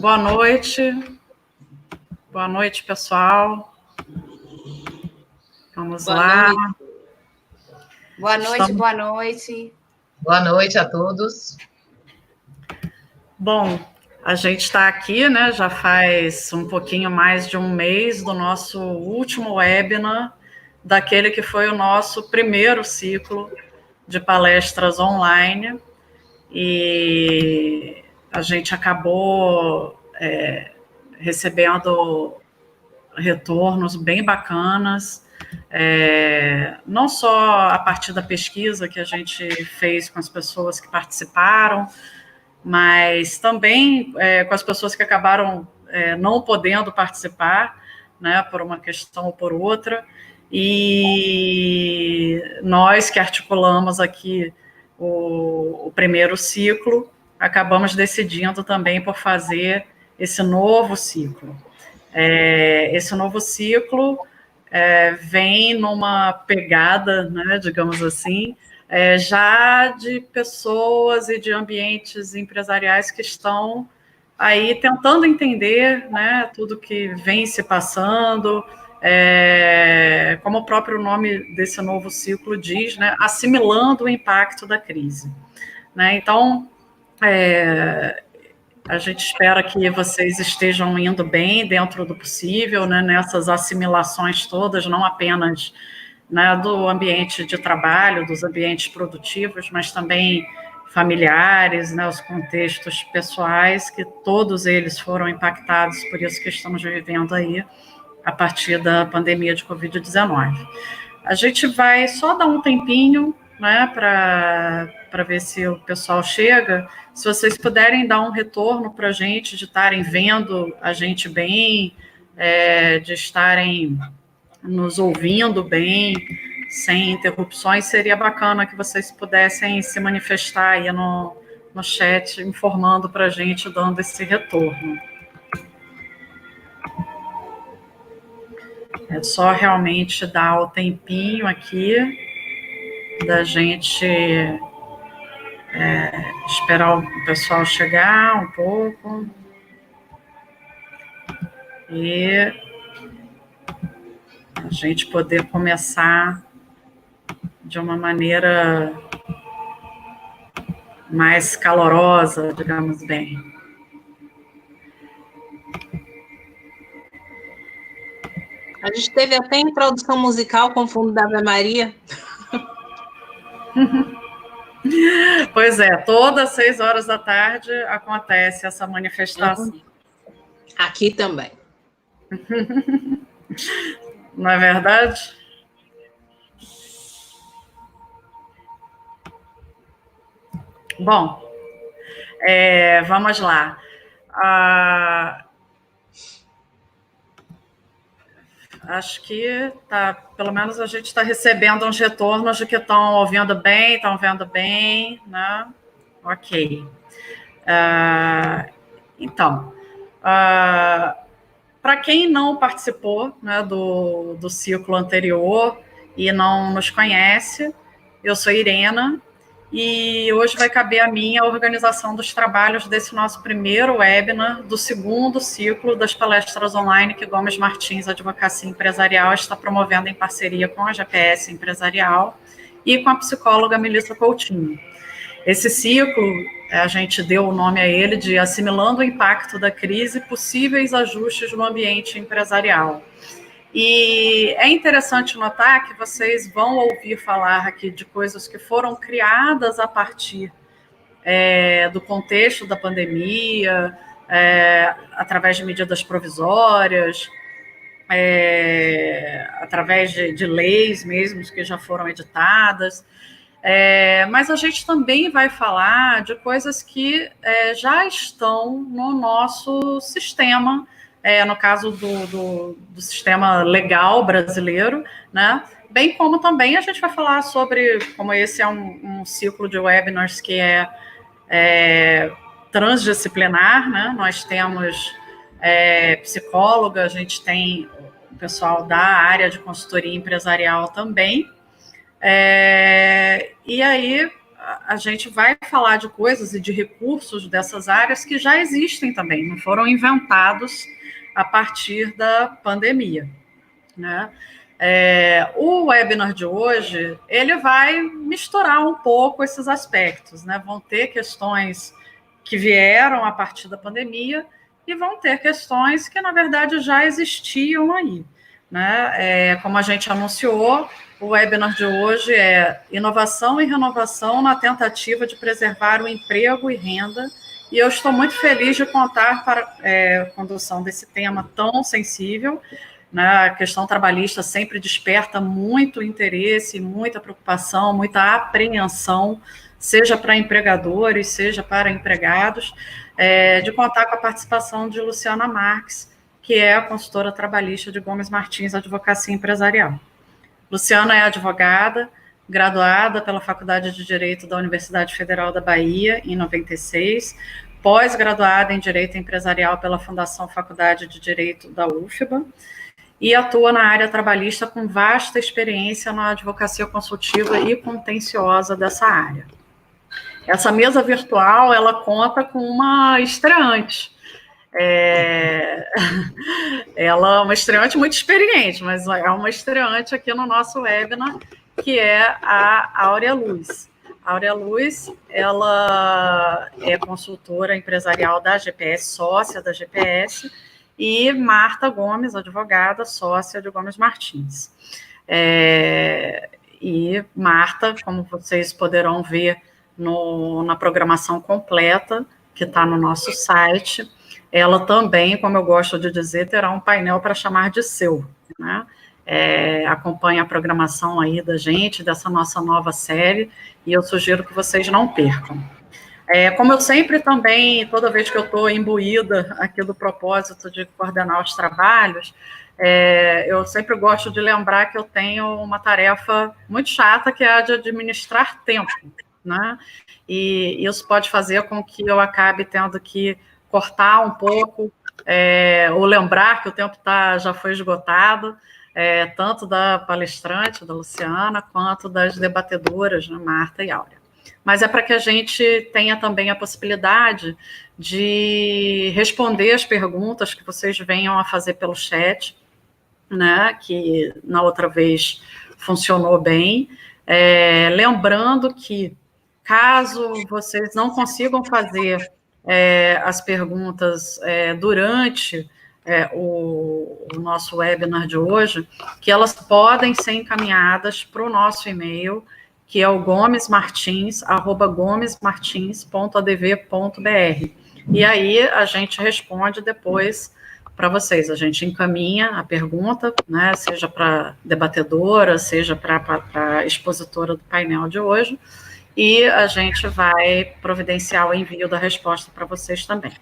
Boa noite. Boa noite, pessoal. Vamos lá. Boa noite, boa noite. Boa noite a todos. Bom, a gente está aqui, né? Já faz um pouquinho mais de um mês do nosso último webinar, daquele que foi o nosso primeiro ciclo de palestras online. E a gente acabou recebendo retornos bem bacanas, não só a partir da pesquisa que a gente fez com as pessoas que participaram, mas também com as pessoas que acabaram não podendo participar, né, por uma questão ou por outra, e nós que articulamos aqui o primeiro ciclo, acabamos decidindo também por fazer esse novo ciclo. Esse novo ciclo vem numa pegada, né, digamos assim, já de pessoas e de ambientes empresariais que estão aí tentando entender, né, tudo que vem se passando, como o próprio nome desse novo ciclo diz, né, assimilando o impacto da crise. Né? Então, a gente espera que vocês estejam indo bem dentro do possível, né, nessas assimilações todas, não apenas, né, do ambiente de trabalho, dos ambientes produtivos, mas também familiares, né, os contextos pessoais, que todos eles foram impactados, por isso que estamos vivendo aí a partir da pandemia de Covid-19. A gente vai só dar um tempinho, né, para ver se o pessoal chega. Se vocês puderem dar um retorno para a gente, de estarem vendo a gente bem, de estarem nos ouvindo bem, sem interrupções, seria bacana que vocês pudessem se manifestar aí no chat, informando para a gente, dando esse retorno. É só realmente dar o tempinho aqui da gente esperar o pessoal chegar um pouco e a gente poder começar de uma maneira mais calorosa, digamos bem. A gente teve até introdução musical com o fundo da Ave Maria. Pois é, todas 6 horas da tarde acontece essa manifestação. Aqui também. Não é verdade? Bom, vamos lá. Acho que pelo menos a gente está recebendo uns retornos de que estão ouvindo bem, estão vendo bem, né? Ok. Então, para quem não participou, né, do ciclo anterior e não nos conhece, eu sou Irena, e hoje vai caber a mim a organização dos trabalhos desse nosso primeiro webinar do segundo ciclo das palestras online que Gomes Martins Advocacia Empresarial está promovendo em parceria com a GPS Empresarial e com a psicóloga Melissa Coutinho. Esse ciclo, a gente deu o nome a ele de Assimilando o Impacto da Crise e Possíveis Ajustes no Ambiente Empresarial. E é interessante notar que vocês vão ouvir falar aqui de coisas que foram criadas a partir do contexto da pandemia, através de medidas provisórias, através de leis mesmo que já foram editadas. Mas a gente também vai falar de coisas que já estão no nosso sistema, no caso do sistema legal brasileiro, né? Bem como também a gente vai falar sobre, como esse é um ciclo de webinars que é transdisciplinar, né? Nós temos psicóloga, a gente tem o pessoal da área de consultoria empresarial também, e aí a gente vai falar de coisas e de recursos dessas áreas que já existem também, não foram inventados a partir da pandemia, né? O webinar de hoje, ele vai misturar um pouco esses aspectos, né? Vão ter questões que vieram a partir da pandemia e vão ter questões que, na verdade, já existiam aí, né? Como a gente anunciou, o webinar de hoje é Inovação e Renovação na tentativa de preservar o emprego e renda, e eu estou muito feliz de contar para a condução desse tema tão sensível, né? A questão trabalhista sempre desperta muito interesse, muita preocupação, muita apreensão, seja para empregadores, seja para empregados, de contar com a participação de Luciana Marques, que é a consultora trabalhista de Gomes Martins Advocacia Empresarial. Luciana é advogada, graduada pela Faculdade de Direito da Universidade Federal da Bahia, em 96, pós-graduada em Direito Empresarial pela Fundação Faculdade de Direito da UFBA, e atua na área trabalhista com vasta experiência na advocacia consultiva e contenciosa dessa área. Essa mesa virtual, ela conta com uma estreante. Ela é uma estreante muito experiente, mas é uma estreante aqui no nosso webinar, que é a Áurea Luz. A Áurea Luz, ela é consultora empresarial da GPS, sócia da GPS, e Marta Gomes, advogada, sócia de Gomes Martins. E Marta, como vocês poderão ver na programação completa, que está no nosso site, ela também, como eu gosto de dizer, terá um painel para chamar de seu, né? Acompanha a programação aí da gente, dessa nossa nova série, e eu sugiro que vocês não percam. Como eu sempre também, toda vez que eu estou imbuída aqui do propósito de coordenar os trabalhos, eu sempre gosto de lembrar que eu tenho uma tarefa muito chata, que é a de administrar tempo, né? E isso pode fazer com que eu acabe tendo que cortar um pouco, ou lembrar que o tempo já foi esgotado, tanto da palestrante, da Luciana, quanto das debatedoras, né, Marta e Áurea. Mas é para que a gente tenha também a possibilidade de responder as perguntas que vocês venham a fazer pelo chat, né, que na outra vez funcionou bem. Lembrando que, caso vocês não consigam fazer as perguntas durante o nosso webinar de hoje, que elas podem ser encaminhadas para o nosso e-mail, que é o gomesmartins@gomesmartins.adv.br. E aí a gente responde depois para vocês. A gente encaminha a pergunta, né, seja para debatedora, seja para a expositora do painel de hoje, e a gente vai providenciar o envio da resposta para vocês também.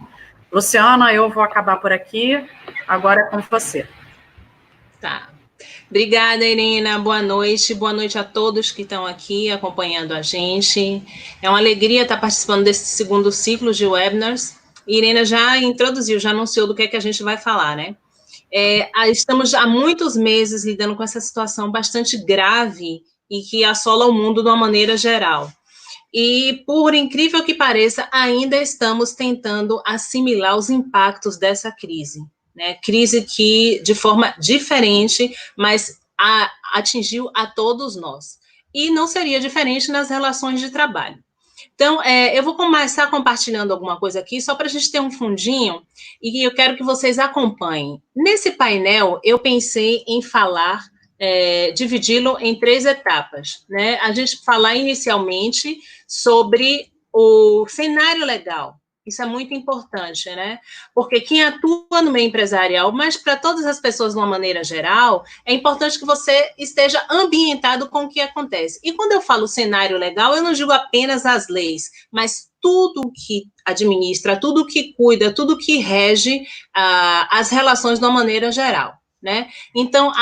Luciana, eu vou acabar por aqui, agora é com você. Tá. Obrigada, Irina. Boa noite a todos que estão aqui acompanhando a gente. É uma alegria estar participando desse segundo ciclo de webinars. Irina já introduziu, já anunciou do que é que a gente vai falar, né? Estamos há muitos meses lidando com essa situação bastante grave e que assola o mundo de uma maneira geral. E, por incrível que pareça, ainda estamos tentando assimilar os impactos dessa crise, né? Crise que, de forma diferente, mas atingiu a todos nós. E não seria diferente nas relações de trabalho. Então, eu vou começar compartilhando alguma coisa aqui, só para a gente ter um fundinho, e eu quero que vocês acompanhem. Nesse painel, eu pensei em falar, dividi-lo em 3 etapas, né? A gente falar inicialmente sobre o cenário legal. Isso é muito importante, né? Porque quem atua no meio empresarial, mas para todas as pessoas de uma maneira geral, é importante que você esteja ambientado com o que acontece. E quando eu falo cenário legal, eu não digo apenas as leis, mas tudo que administra, tudo que cuida, tudo que rege as relações de uma maneira geral, né? Então,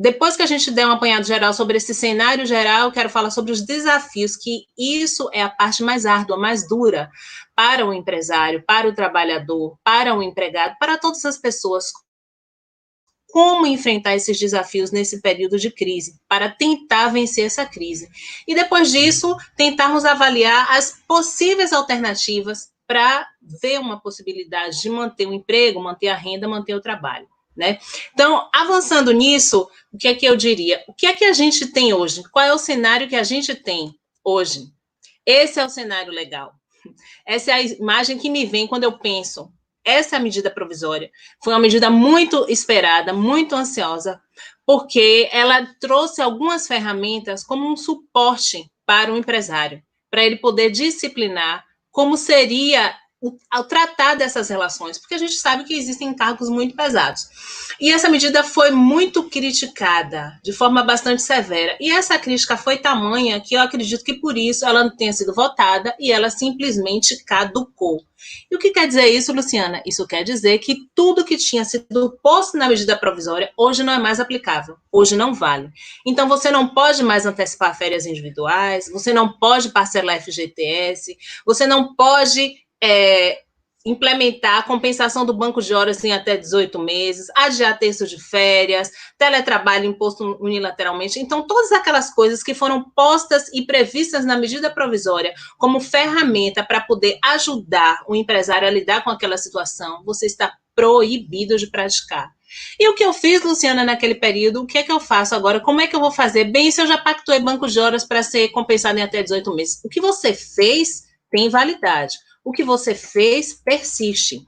depois que a gente der um apanhado geral sobre esse cenário geral, eu quero falar sobre os desafios, que isso é a parte mais árdua, mais dura para o empresário, para o trabalhador, para o empregado, para todas as pessoas como enfrentar esses desafios nesse período de crise, para tentar vencer essa crise. E depois disso, tentarmos avaliar as possíveis alternativas para ver uma possibilidade de manter o emprego, manter a renda, manter o trabalho, né? Então, avançando nisso, o que é que eu diria? O que é que a gente tem hoje? Qual é o cenário que a gente tem hoje? Esse é o cenário legal. Essa é a imagem que me vem quando eu penso. Essa é a medida provisória. Foi uma medida muito esperada, muito ansiosa, porque ela trouxe algumas ferramentas como um suporte para o empresário, para ele poder disciplinar como seria ao tratar dessas relações, porque a gente sabe que existem encargos muito pesados. E essa medida foi muito criticada, de forma bastante severa. E essa crítica foi tamanha que eu acredito que por isso ela não tenha sido votada e ela simplesmente caducou. E o que quer dizer isso, Luciana? Isso quer dizer que tudo que tinha sido posto na medida provisória hoje não é mais aplicável, hoje não vale. Então, você não pode mais antecipar férias individuais, você não pode parcelar FGTS, você não pode implementar a compensação do banco de horas em até 18 meses, adiar terços de férias, teletrabalho imposto unilateralmente. Então, todas aquelas coisas que foram postas e previstas na medida provisória como ferramenta para poder ajudar o empresário a lidar com aquela situação, você está proibido de praticar. E o que eu fiz, Luciana, naquele período, o que é que eu faço agora? Como é que eu vou fazer? Bem, se eu já pactuei banco de horas para ser compensado em até 18 meses. O que você fez tem validade. O que você fez persiste.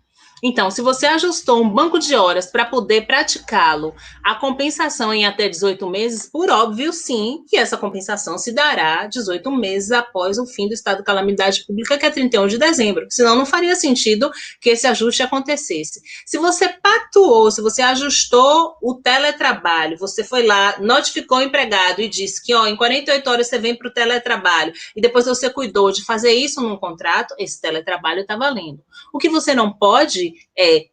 Então, se você ajustou um banco de horas para poder praticá-lo, a compensação em até 18 meses, por óbvio, sim, que essa compensação se dará 18 meses após o fim do estado de calamidade pública, que é 31 de dezembro. Senão, não faria sentido que esse ajuste acontecesse. Se você pactuou, se você ajustou o teletrabalho, você foi lá, notificou o empregado e disse que, em 48 horas você vem para o teletrabalho, e depois você cuidou de fazer isso num contrato, esse teletrabalho está valendo. O que você não pode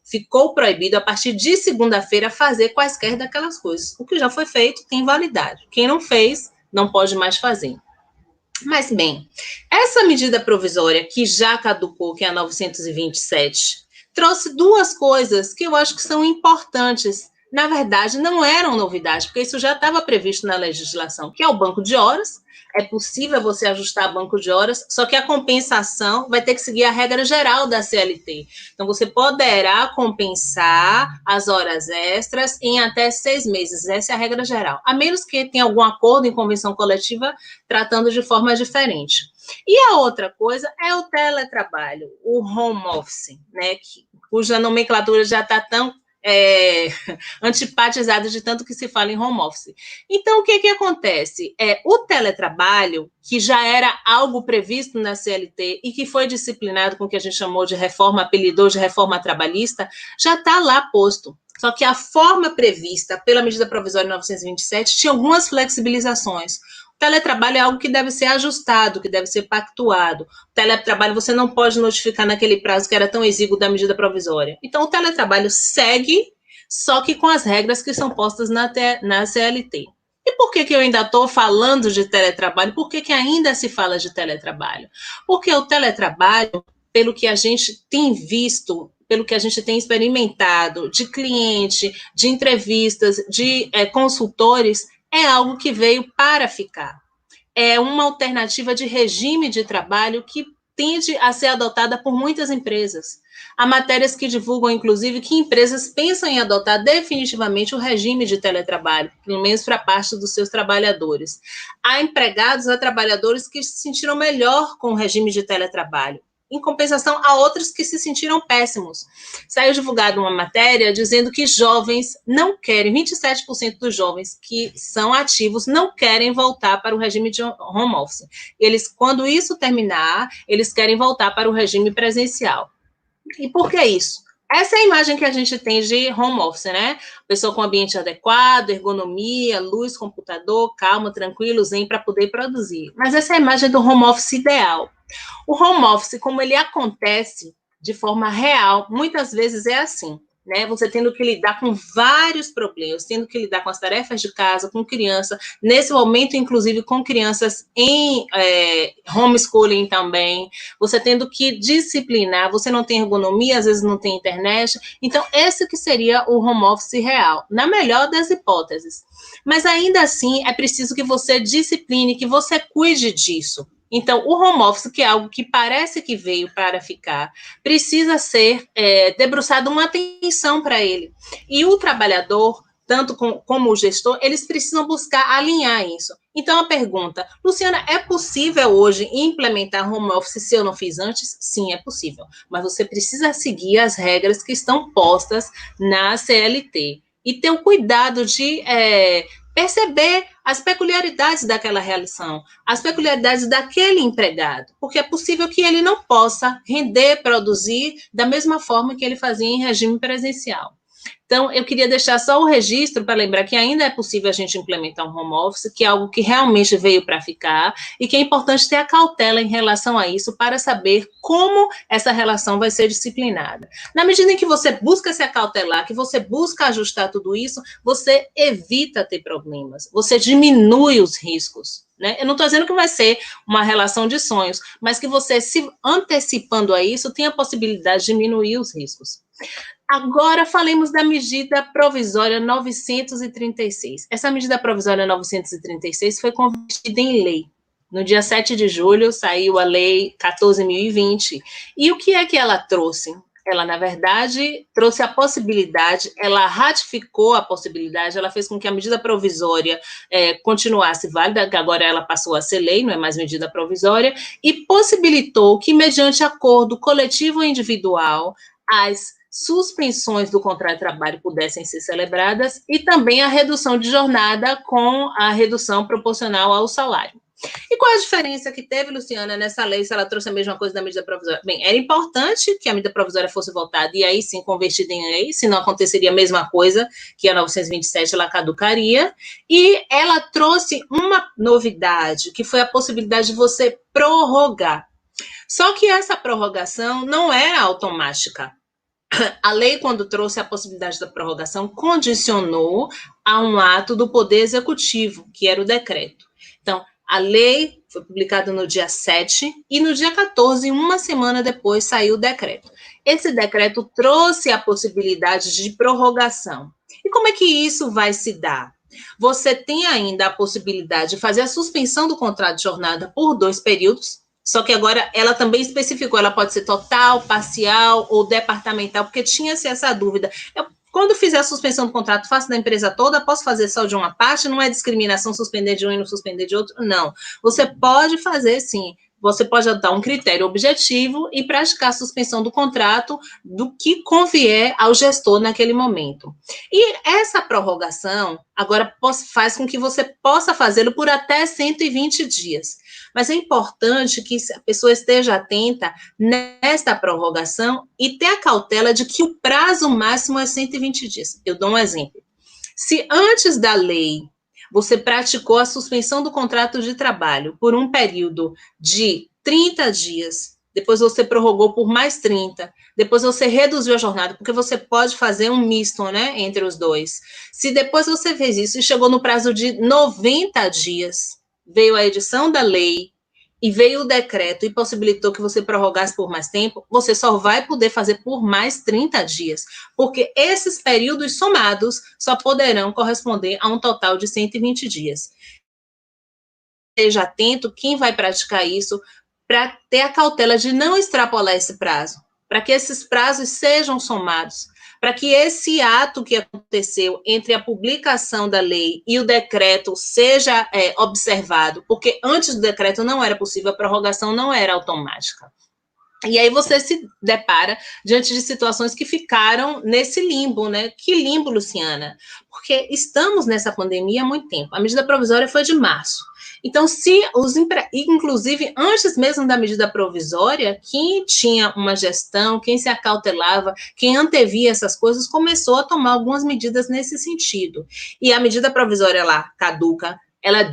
ficou proibido a partir de segunda-feira fazer quaisquer daquelas coisas. O que já foi feito tem validade. Quem não fez, não pode mais fazer. Mas, bem, essa medida provisória que já caducou, que é a 927, trouxe duas coisas que eu acho que são importantes. Na verdade, não eram novidade, porque isso já estava previsto na legislação, que é o banco de horas. É possível você ajustar banco de horas, só que a compensação vai ter que seguir a regra geral da CLT. Então, você poderá compensar as horas extras em até 6 meses. Essa é a regra geral. A menos que tenha algum acordo em convenção coletiva tratando de forma diferente. E a outra coisa é o teletrabalho, o home office, né, cuja nomenclatura já está tão antipatizada de tanto que se fala em home office. Então, o que acontece? O teletrabalho, que já era algo previsto na CLT e que foi disciplinado com o que a gente chamou de reforma, apelidou de reforma trabalhista, já está lá posto. Só que a forma prevista pela medida provisória 927 tinha algumas flexibilizações. O teletrabalho é algo que deve ser ajustado, que deve ser pactuado. O teletrabalho você não pode notificar naquele prazo que era tão exíguo da medida provisória. Então, o teletrabalho segue, só que com as regras que são postas na CLT. E por que eu ainda estou falando de teletrabalho? Por que ainda se fala de teletrabalho? Porque o teletrabalho, pelo que a gente tem visto, pelo que a gente tem experimentado, de cliente, de entrevistas, de consultores, é algo que veio para ficar. É uma alternativa de regime de trabalho que tende a ser adotada por muitas empresas. Há matérias que divulgam, inclusive, que empresas pensam em adotar definitivamente o regime de teletrabalho, pelo menos para parte dos seus trabalhadores. Há empregados, há trabalhadores que se sentiram melhor com o regime de teletrabalho. Em compensação, há outros que se sentiram péssimos. Saiu divulgada uma matéria dizendo que jovens não querem, 27% dos jovens que são ativos não querem voltar para o regime de home office. Eles, quando isso terminar, eles querem voltar para o regime presencial. E por que isso? Essa é a imagem que a gente tem de home office, né? Pessoa com ambiente adequado, ergonomia, luz, computador, calma, tranquilo, zen para poder produzir. Mas essa é a imagem do home office ideal. O home office, como ele acontece de forma real, muitas vezes é assim. né? Você tendo que lidar com vários problemas, tendo que lidar com as tarefas de casa, com criança, nesse momento, inclusive, com crianças em homeschooling também, você tendo que disciplinar, você não tem ergonomia, às vezes não tem internet, então esse que seria o home office real, na melhor das hipóteses. Mas ainda assim, é preciso que você discipline, que você cuide disso. Então, o home office, que é algo que parece que veio para ficar, precisa ser debruçado uma atenção para ele. E o trabalhador, tanto como o gestor, eles precisam buscar alinhar isso. Então, a pergunta, Luciana, é possível hoje implementar home office se eu não fiz antes? Sim, é possível. Mas você precisa seguir as regras que estão postas na CLT. E ter o cuidado de perceber as peculiaridades daquela relação, as peculiaridades daquele empregado, porque é possível que ele não possa render, produzir da mesma forma que ele fazia em regime presencial. Então, eu queria deixar só o registro para lembrar que ainda é possível a gente implementar um home office, que é algo que realmente veio para ficar, e que é importante ter a cautela em relação a isso para saber como essa relação vai ser disciplinada. Na medida em que você busca se acautelar, que você busca ajustar tudo isso, você evita ter problemas, você diminui os riscos. Né? Eu não estou dizendo que vai ser uma relação de sonhos, mas que você, se antecipando a isso, tem a possibilidade de diminuir os riscos. Agora, falemos da medida provisória 936. Essa medida provisória 936 foi convertida em lei. No dia 7 de julho, saiu a Lei 14.020. E o que é que ela trouxe? Ela, na verdade, trouxe a possibilidade, ela ratificou a possibilidade, ela fez com que a medida provisória continuasse válida, que agora ela passou a ser lei, não é mais medida provisória, e possibilitou que, mediante acordo coletivo ou individual, as suspensões do contrato de trabalho pudessem ser celebradas e também a redução de jornada com a redução proporcional ao salário. E qual a diferença que teve, Luciana, nessa lei, se ela trouxe a mesma coisa da medida provisória? Bem, era importante que a medida provisória fosse votada e aí sim convertida em lei, senão aconteceria a mesma coisa, que a 927 ela caducaria, e ela trouxe uma novidade, que foi a possibilidade de você prorrogar. Só que essa prorrogação não era automática. A lei, quando trouxe a possibilidade da prorrogação, condicionou a um ato do Poder Executivo, que era o decreto. Então, a lei foi publicada no dia 7 e no dia 14, uma semana depois, saiu o decreto. Esse decreto trouxe a possibilidade de prorrogação. E como é que isso vai se dar? Você tem ainda a possibilidade de fazer a suspensão do contrato de jornada por 2 períodos, só que agora ela também especificou, ela pode ser total, parcial ou departamental, porque tinha-se essa dúvida. Quando fizer a suspensão do contrato, faço da empresa toda, posso fazer só de uma parte? Não é discriminação suspender de um e não suspender de outro? Não. Você pode fazer, sim. Você pode adotar um critério objetivo e praticar a suspensão do contrato do que convier ao gestor naquele momento. E essa prorrogação agora faz com que você possa fazê-lo por até 120 dias. Mas é importante que a pessoa esteja atenta nesta prorrogação e ter a cautela de que o prazo máximo é 120 dias. Eu dou um exemplo. Se antes da lei você praticou a suspensão do contrato de trabalho por um período de 30 dias, depois você prorrogou por mais 30, depois você reduziu a jornada, porque você pode fazer um misto, né, entre os dois. Se depois você fez isso e chegou no prazo de 90 dias, veio a edição da lei e veio o decreto e possibilitou que você prorrogasse por mais tempo, você só vai poder fazer por mais 30 dias, porque esses períodos somados só poderão corresponder a um total de 120 dias. Esteja atento quem vai praticar isso para ter a cautela de não extrapolar esse prazo, para que esses prazos sejam somados, para que esse ato que aconteceu entre a publicação da lei e o decreto seja observado, porque antes do decreto não era possível, a prorrogação não era automática. E aí você se depara diante de situações que ficaram nesse limbo, né? Que limbo, Luciana? Porque estamos nessa pandemia há muito tempo. A medida provisória foi de março. Então, inclusive, antes mesmo da medida provisória, quem tinha uma gestão, quem se acautelava, quem antevia essas coisas, começou a tomar algumas medidas nesse sentido. E a medida provisória lá caduca ela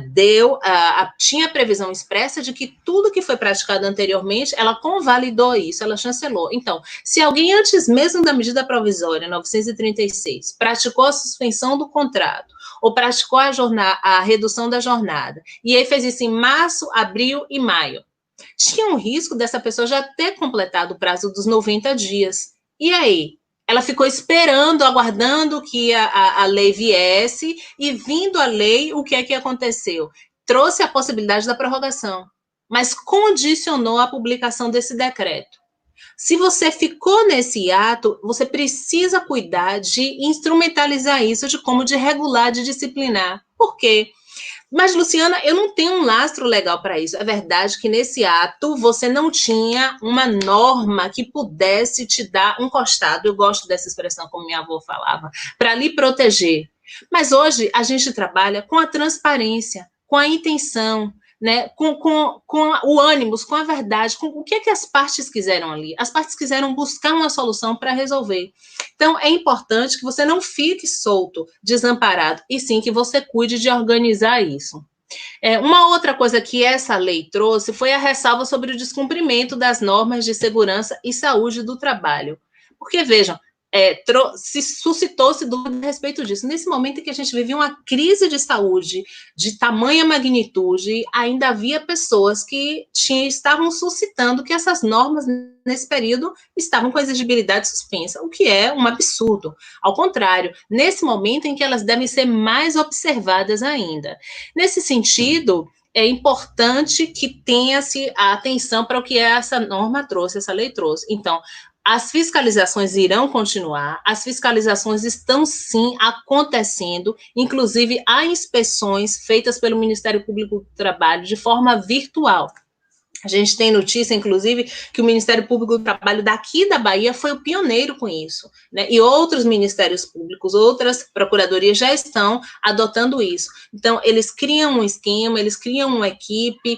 tinha previsão expressa de que tudo que foi praticado anteriormente, ela convalidou isso, ela chancelou. Então, se alguém antes mesmo da medida provisória 936 praticou a suspensão do contrato ou praticou a redução da jornada, e aí fez isso em março, abril e maio, tinha um risco dessa pessoa já ter completado o prazo dos 90 dias. E aí? Ela ficou esperando, aguardando que a lei viesse, e vindo a lei, o que é que aconteceu? Trouxe a possibilidade da prorrogação, mas condicionou a publicação desse decreto. Se você ficou nesse ato, você precisa cuidar de instrumentalizar isso, de como de regular, de disciplinar. Por quê? Mas, Luciana, eu não tenho um lastro legal para isso. É verdade que nesse ato você não tinha uma norma que pudesse te dar um costado, eu gosto dessa expressão, como minha avó falava, para lhe proteger. Mas hoje a gente trabalha com a transparência, com a intenção, né, com o ânimo, com a verdade, com o que é que as partes quiseram ali. As partes quiseram buscar uma solução para resolver. Então, é importante que você não fique solto, desamparado, e sim que você cuide de organizar isso. Uma outra coisa que essa lei trouxe foi a ressalva sobre o descumprimento das normas de segurança e saúde do trabalho. Porque, vejam, suscitou-se dúvida a respeito disso. Nesse momento em que a gente vivia uma crise de saúde de tamanha magnitude, ainda havia pessoas que estavam suscitando que essas normas, nesse período, estavam com a exigibilidade suspensa, o que é um absurdo. Ao contrário, nesse momento em que elas devem ser mais observadas ainda. Nesse sentido, é importante que tenha-se a atenção para o que essa norma trouxe, essa lei trouxe. Então, as fiscalizações irão continuar, as fiscalizações estão sim acontecendo, inclusive há inspeções feitas pelo Ministério Público do Trabalho de forma virtual. A gente tem notícia, inclusive, que o Ministério Público do Trabalho daqui da Bahia foi o pioneiro com isso, né? E outros ministérios públicos, outras procuradorias já estão adotando isso. Então, eles criam um esquema, eles criam uma equipe,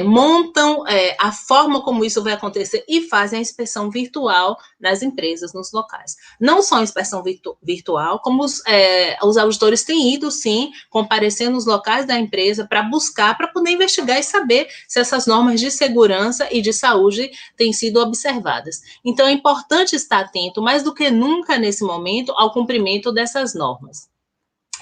montam a forma como isso vai acontecer e fazem a inspeção virtual nas empresas, nos locais. Não só a inspeção virtual, como os auditores têm ido, sim, comparecer nos locais da empresa para buscar, para poder investigar e saber se essas normas de segurança e de saúde têm sido observadas. Então, é importante estar atento, mais do que nunca nesse momento, ao cumprimento dessas normas.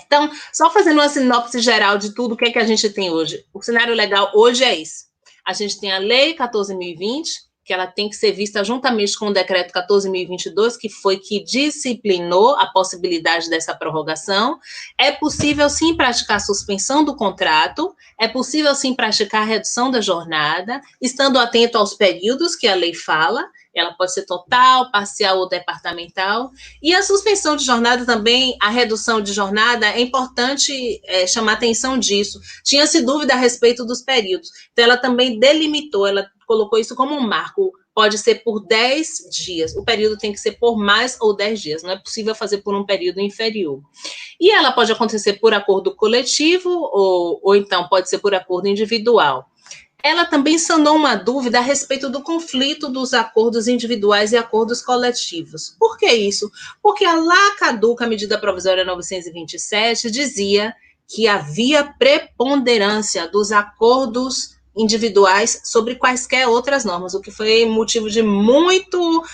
Então, só fazendo uma sinopse geral de tudo o que é que a gente tem hoje. O cenário legal hoje é isso. A gente tem a Lei 14.020, que ela tem que ser vista juntamente com o Decreto 14.022, que foi que disciplinou a possibilidade dessa prorrogação. É possível, sim, praticar a suspensão do contrato, é possível, sim, praticar a redução da jornada, estando atento aos períodos que a lei fala. Ela pode ser total, parcial ou departamental. E a suspensão de jornada também, a redução de jornada, é importante chamar atenção disso. Tinha-se dúvida a respeito dos períodos. Então, ela também delimitou, ela colocou isso como um marco. Pode ser por 10 dias. O período tem que ser por mais ou 10 dias. Não é possível fazer por um período inferior. E ela pode acontecer por acordo coletivo ou então pode ser por acordo individual. Ela também sanou uma dúvida a respeito do conflito dos acordos individuais e acordos coletivos. Por que isso? Porque a lá caduca medida provisória 927 dizia que havia preponderância dos acordos individuais sobre quaisquer outras normas, o que foi motivo de muito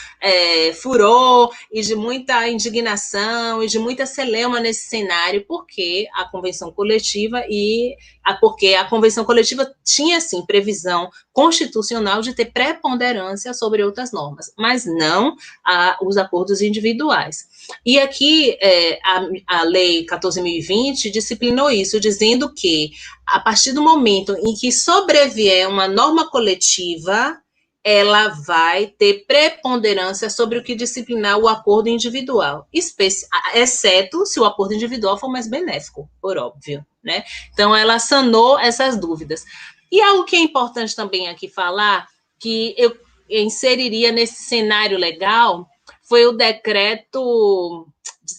furor e de muita indignação e de muita celeuma nesse cenário, porque a convenção coletiva tinha, sim, previsão constitucional de ter preponderância sobre outras normas, mas não os acordos individuais. E aqui a Lei 14.020 disciplinou isso, dizendo que, a partir do momento em que sobrevier uma norma coletiva, ela vai ter preponderância sobre o que disciplinar o acordo individual, exceto se o acordo individual for mais benéfico, por óbvio, né? Então, ela sanou essas dúvidas. E algo que é importante também aqui falar, que eu inseriria nesse cenário legal, foi o decreto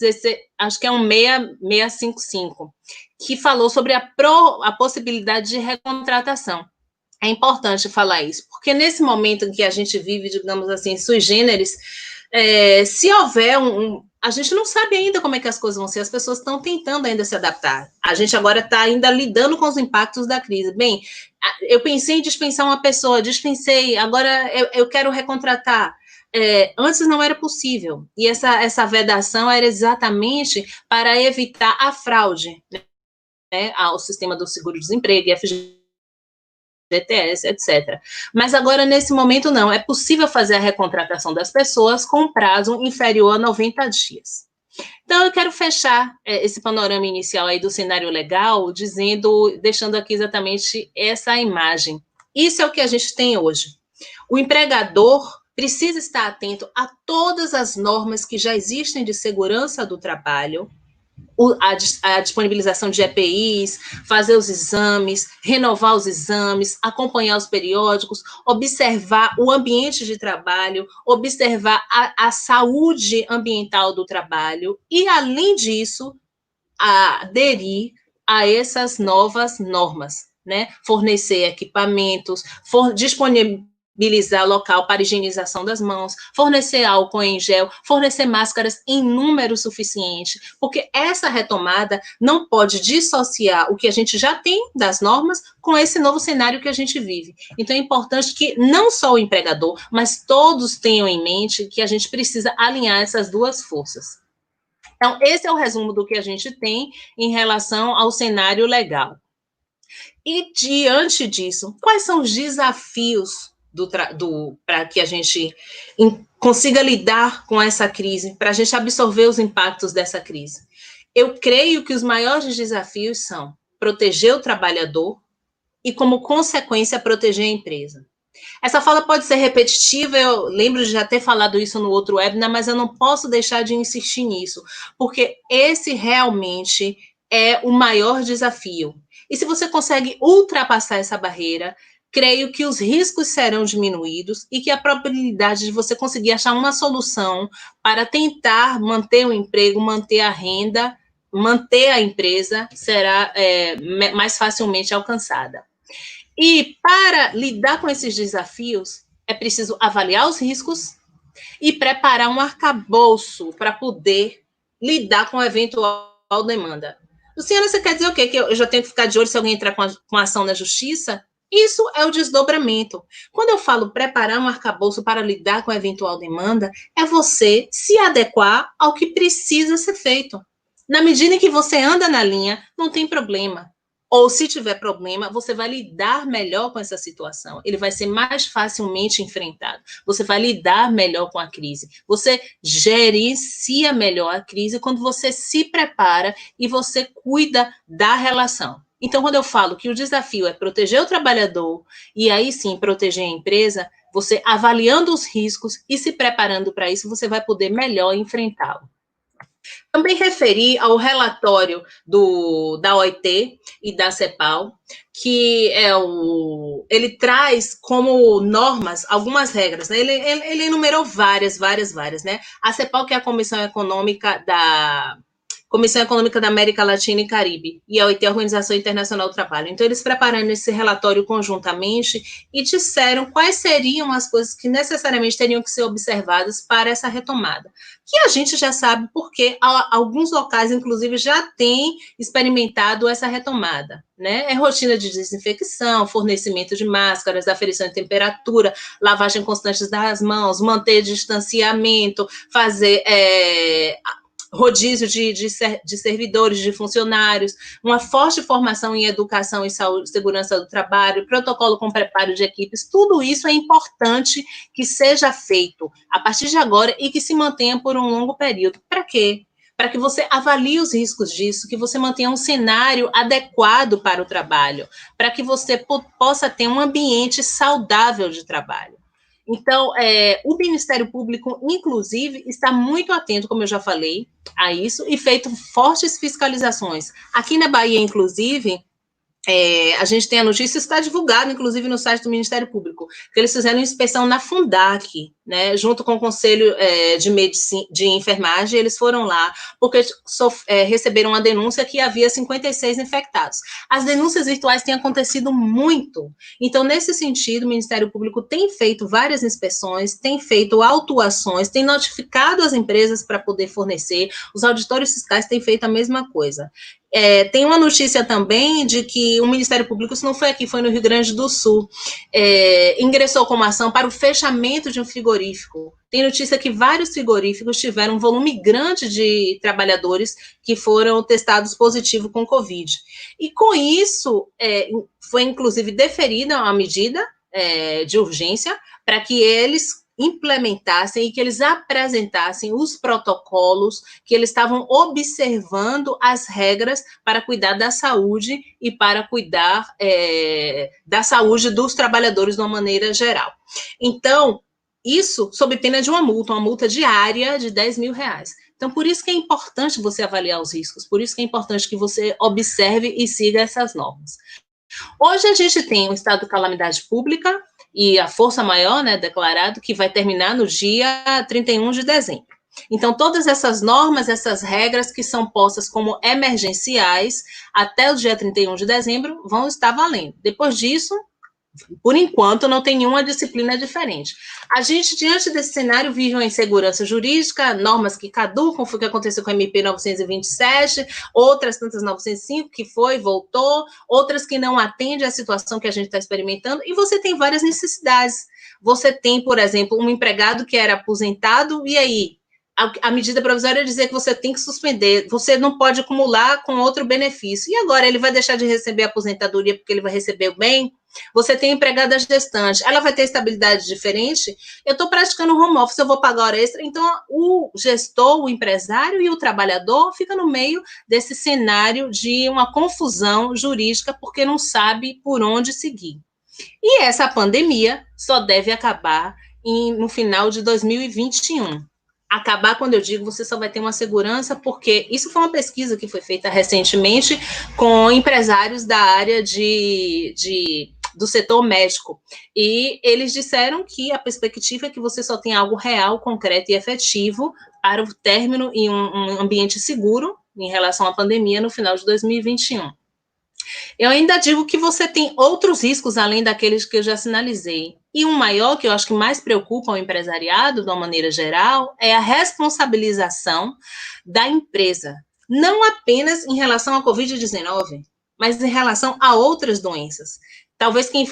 16, acho que é um 6655, que falou sobre a possibilidade de recontratação. É importante falar isso, porque nesse momento em que a gente vive, digamos assim, sui generis, se houver a gente não sabe ainda como é que as coisas vão ser, as pessoas estão tentando ainda se adaptar. A gente agora está ainda lidando com os impactos da crise. Bem, eu pensei em dispensar uma pessoa, dispensei, agora eu quero recontratar. Antes não era possível, e essa vedação era exatamente para evitar a fraude, né, ao sistema do seguro-desemprego, FGTS, etc. Mas agora, nesse momento, não. É possível fazer a recontratação das pessoas com prazo inferior a 90 dias. Então, eu quero fechar esse panorama inicial aí do cenário legal, deixando aqui exatamente essa imagem. Isso é o que a gente tem hoje. O empregador precisa estar atento a todas as normas que já existem de segurança do trabalho, a disponibilização de EPIs, fazer os exames, renovar os exames, acompanhar os periódicos, observar o ambiente de trabalho, observar a saúde ambiental do trabalho e, além disso, aderir a essas novas normas, né? Fornecer equipamentos, disponibilizar local para higienização das mãos, fornecer álcool em gel, fornecer máscaras em número suficiente, porque essa retomada não pode dissociar o que a gente já tem das normas com esse novo cenário que a gente vive. Então é importante que não só o empregador, mas todos tenham em mente que a gente precisa alinhar essas duas forças. Então, esse é o resumo do que a gente tem em relação ao cenário legal. E, diante disso, quais são os desafios para que a gente consiga lidar com essa crise, para a gente absorver os impactos dessa crise? Eu creio que os maiores desafios são proteger o trabalhador e, como consequência, proteger a empresa. Essa fala pode ser repetitiva, eu lembro de já ter falado isso no outro webinar, mas eu não posso deixar de insistir nisso, porque esse realmente é o maior desafio. E se você consegue ultrapassar essa barreira, creio que os riscos serão diminuídos e que a probabilidade de você conseguir achar uma solução para tentar manter o emprego, manter a renda, manter a empresa, será mais facilmente alcançada. E para lidar com esses desafios, é preciso avaliar os riscos e preparar um arcabouço para poder lidar com a eventual demanda. Luciana, você quer dizer o quê? Que eu já tenho que ficar de olho se alguém entrar com ação na justiça? Isso é o desdobramento. Quando eu falo preparar um arcabouço para lidar com a eventual demanda, é você se adequar ao que precisa ser feito. Na medida em que você anda na linha, não tem problema. Ou, se tiver problema, você vai lidar melhor com essa situação. Ele vai ser mais facilmente enfrentado. Você vai lidar melhor com a crise. Você gerencia melhor a crise quando você se prepara e você cuida da relação. Então, quando eu falo que o desafio é proteger o trabalhador e aí sim proteger a empresa, você avaliando os riscos e se preparando para isso, você vai poder melhor enfrentá-lo. Também referi ao relatório da OIT e da CEPAL, que ele traz como normas algumas regras, né? Ele enumerou várias, né? A CEPAL, que é a Comissão Econômica da América Latina e Caribe, e a OIT, a Organização Internacional do Trabalho. Então, eles prepararam esse relatório conjuntamente e disseram quais seriam as coisas que necessariamente teriam que ser observadas para essa retomada. Que a gente já sabe porque alguns locais, inclusive, já têm experimentado essa retomada, né? É rotina de desinfecção, fornecimento de máscaras, aferição de temperatura, lavagem constante das mãos, manter distanciamento, fazer rodízio de servidores, de funcionários, uma forte formação em educação e saúde, segurança do trabalho, protocolo com preparo de equipes, tudo isso é importante que seja feito a partir de agora e que se mantenha por um longo período. Para quê? Para que você avalie os riscos disso, que você mantenha um cenário adequado para o trabalho, para que você possa ter um ambiente saudável de trabalho. Então, o Ministério Público, inclusive, está muito atento, como eu já falei, a isso, e feito fortes fiscalizações. Aqui na Bahia, inclusive, a gente tem a notícia, está divulgada, inclusive, no site do Ministério Público, que eles fizeram inspeção na Fundac, né, junto com o Conselho de Enfermagem, eles foram lá, porque receberam uma denúncia que havia 56 infectados. As denúncias virtuais têm acontecido muito, então, nesse sentido, o Ministério Público tem feito várias inspeções, tem feito autuações, tem notificado as empresas para poder fornecer, os auditórios fiscais têm feito a mesma coisa. Tem uma notícia também de que o Ministério Público, se não foi aqui, foi no Rio Grande do Sul, ingressou com uma ação para o fechamento de um frigorífico. Tem notícia que vários frigoríficos tiveram um volume grande de trabalhadores que foram testados positivos com Covid. E com isso, foi inclusive deferida uma medida de urgência para que eles implementassem e que eles apresentassem os protocolos, que eles estavam observando as regras para cuidar da saúde e para cuidar da saúde dos trabalhadores de uma maneira geral. Então, isso sob pena de uma multa diária de R$10 mil. Então, por isso que é importante você avaliar os riscos, por isso que é importante que você observe e siga essas normas. Hoje a gente tem um estado de calamidade pública e a força maior, né, declarado, que vai terminar no dia 31 de dezembro. Então, todas essas normas, essas regras que são postas como emergenciais até o dia 31 de dezembro vão estar valendo. Depois disso, por enquanto, não tem nenhuma disciplina diferente. A gente, diante desse cenário, vive uma insegurança jurídica, normas que caducam, foi o que aconteceu com a MP 927, outras tantas 905, que foi, voltou, outras que não atendem à situação que a gente está experimentando, e você tem várias necessidades. Você tem, por exemplo, um empregado que era aposentado, e aí? A medida provisória dizia que você tem que suspender, você não pode acumular com outro benefício. E agora ele vai deixar de receber a aposentadoria porque ele vai receber o bem? Você tem empregada gestante, ela vai ter estabilidade diferente? Eu estou praticando home office, eu vou pagar hora extra? Então, o gestor, o empresário e o trabalhador fica no meio desse cenário de uma confusão jurídica porque não sabe por onde seguir. E essa pandemia só deve acabar no final de 2021. Acabar, quando eu digo, você só vai ter uma segurança, porque isso foi uma pesquisa que foi feita recentemente com empresários da área do setor médico, e eles disseram que a perspectiva é que você só tem algo real, concreto e efetivo para o término em um ambiente seguro em relação à pandemia no final de 2021. Eu ainda digo que você tem outros riscos além daqueles que eu já sinalizei. E um maior, que eu acho que mais preocupa o empresariado, de uma maneira geral, é a responsabilização da empresa. Não apenas em relação à Covid-19, mas em relação a outras doenças. Talvez quem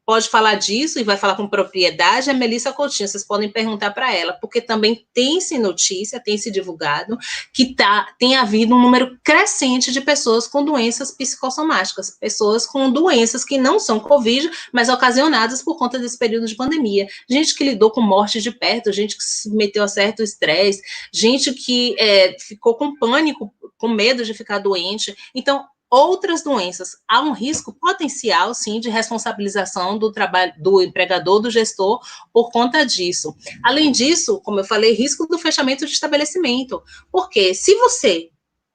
pode falar disso e vai falar com propriedade é a Melissa Coutinho, vocês podem perguntar para ela, porque também tem-se notícia, tem-se divulgado, que tem havido um número crescente de pessoas com doenças psicossomáticas, pessoas com doenças que não são Covid, mas ocasionadas por conta desse período de pandemia. Gente que lidou com morte de perto, gente que se submeteu a certo estresse, gente que ficou com pânico, com medo de ficar doente. Então, outras doenças, há um risco potencial, sim, de responsabilização do empregador, do gestor, por conta disso. Além disso, como eu falei, risco do fechamento de estabelecimento, porque se você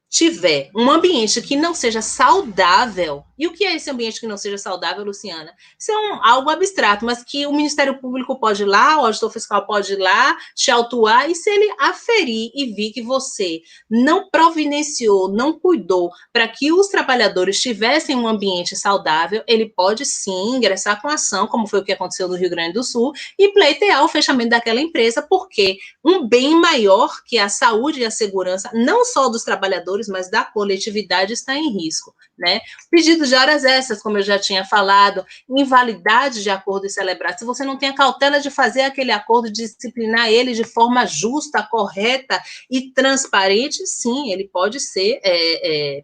tiver um ambiente que não seja saudável, e o que é esse ambiente que não seja saudável, Luciana? Isso é algo abstrato, mas que o Ministério Público pode ir lá, o auditor fiscal pode ir lá, te autuar, e se ele aferir e vir que você não providenciou, não cuidou para que os trabalhadores tivessem um ambiente saudável, ele pode sim ingressar com ação, como foi o que aconteceu no Rio Grande do Sul, e pleitear o fechamento daquela empresa, porque um bem maior que a saúde e a segurança, não só dos trabalhadores, mas da coletividade, está em risco, né? Pedido de horas extras, como eu já tinha falado, invalidade de acordo celebrado. Se você não tem a cautela de fazer aquele acordo, disciplinar ele de forma justa, correta e transparente, sim, ele pode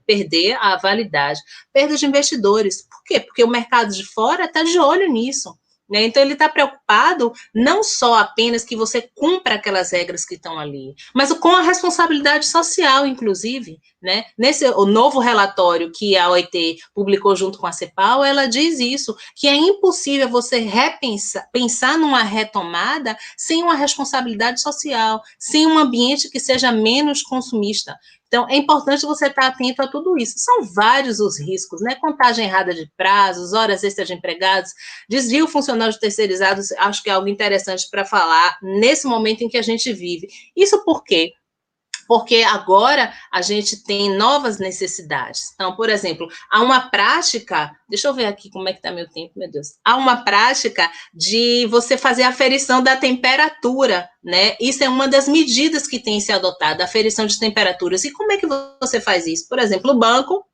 perder a validade. Perda de investidores. Por quê? Porque o mercado de fora está de olho nisso. Então, ele está preocupado não só apenas que você cumpra aquelas regras que estão ali, mas com a responsabilidade social, inclusive, né? O novo relatório que a OIT publicou junto com a CEPAL, ela diz isso, que é impossível você pensar numa retomada sem uma responsabilidade social, sem um ambiente que seja menos consumista. Então, é importante você estar atento a tudo isso. São vários os riscos, né? Contagem errada de prazos, horas extras de empregados, desvio funcional de terceirizados, acho que é algo interessante para falar nesse momento em que a gente vive. Isso por quê? Porque agora a gente tem novas necessidades. Então, por exemplo, há uma prática, deixa eu ver aqui como é que está meu tempo, meu Deus. Há uma prática de você fazer a aferição da temperatura, né? Isso é uma das medidas que tem se adotado, a aferição de temperaturas. E como é que você faz isso? Por exemplo, o banco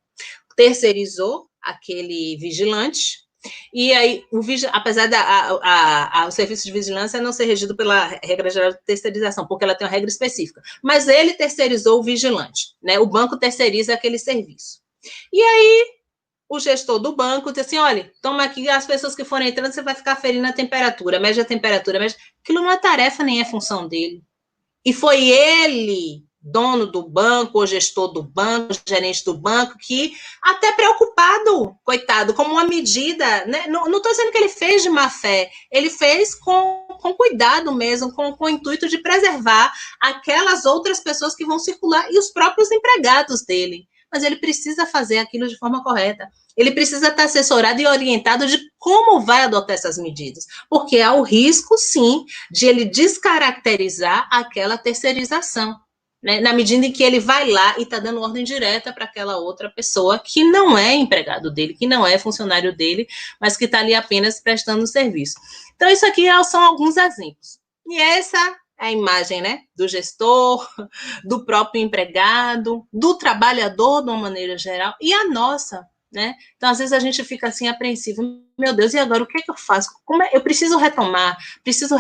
terceirizou aquele vigilante, e aí, apesar o serviço de vigilância não ser regido pela regra geral de terceirização, porque ela tem uma regra específica, mas ele terceirizou o vigilante, né? O banco terceiriza aquele serviço. E aí, o gestor do banco disse assim, olha, toma aqui, as pessoas que forem entrando, você vai ficar aferindo a temperatura, mede a temperatura, mede... Aquilo não é tarefa nem é função dele. E foi ele, dono do banco, o gestor do banco, o gerente do banco, que até preocupado, coitado, como uma medida, né? Não estou dizendo que ele fez de má fé, ele fez com cuidado mesmo, com o intuito de preservar aquelas outras pessoas que vão circular e os próprios empregados dele. Mas ele precisa fazer aquilo de forma correta. Ele precisa estar assessorado e orientado de como vai adotar essas medidas. Porque há o risco, sim, de ele descaracterizar aquela terceirização, né? Na medida em que ele vai lá e está dando ordem direta para aquela outra pessoa que não é empregado dele, que não é funcionário dele, mas que está ali apenas prestando serviço. Então, isso aqui são alguns exemplos. E essa é a imagem, né, do gestor, do próprio empregado, do trabalhador de uma maneira geral, e a nossa, né? Então, às vezes a gente fica assim apreensivo, meu Deus, e agora o que é que eu faço? Eu preciso retomar, preciso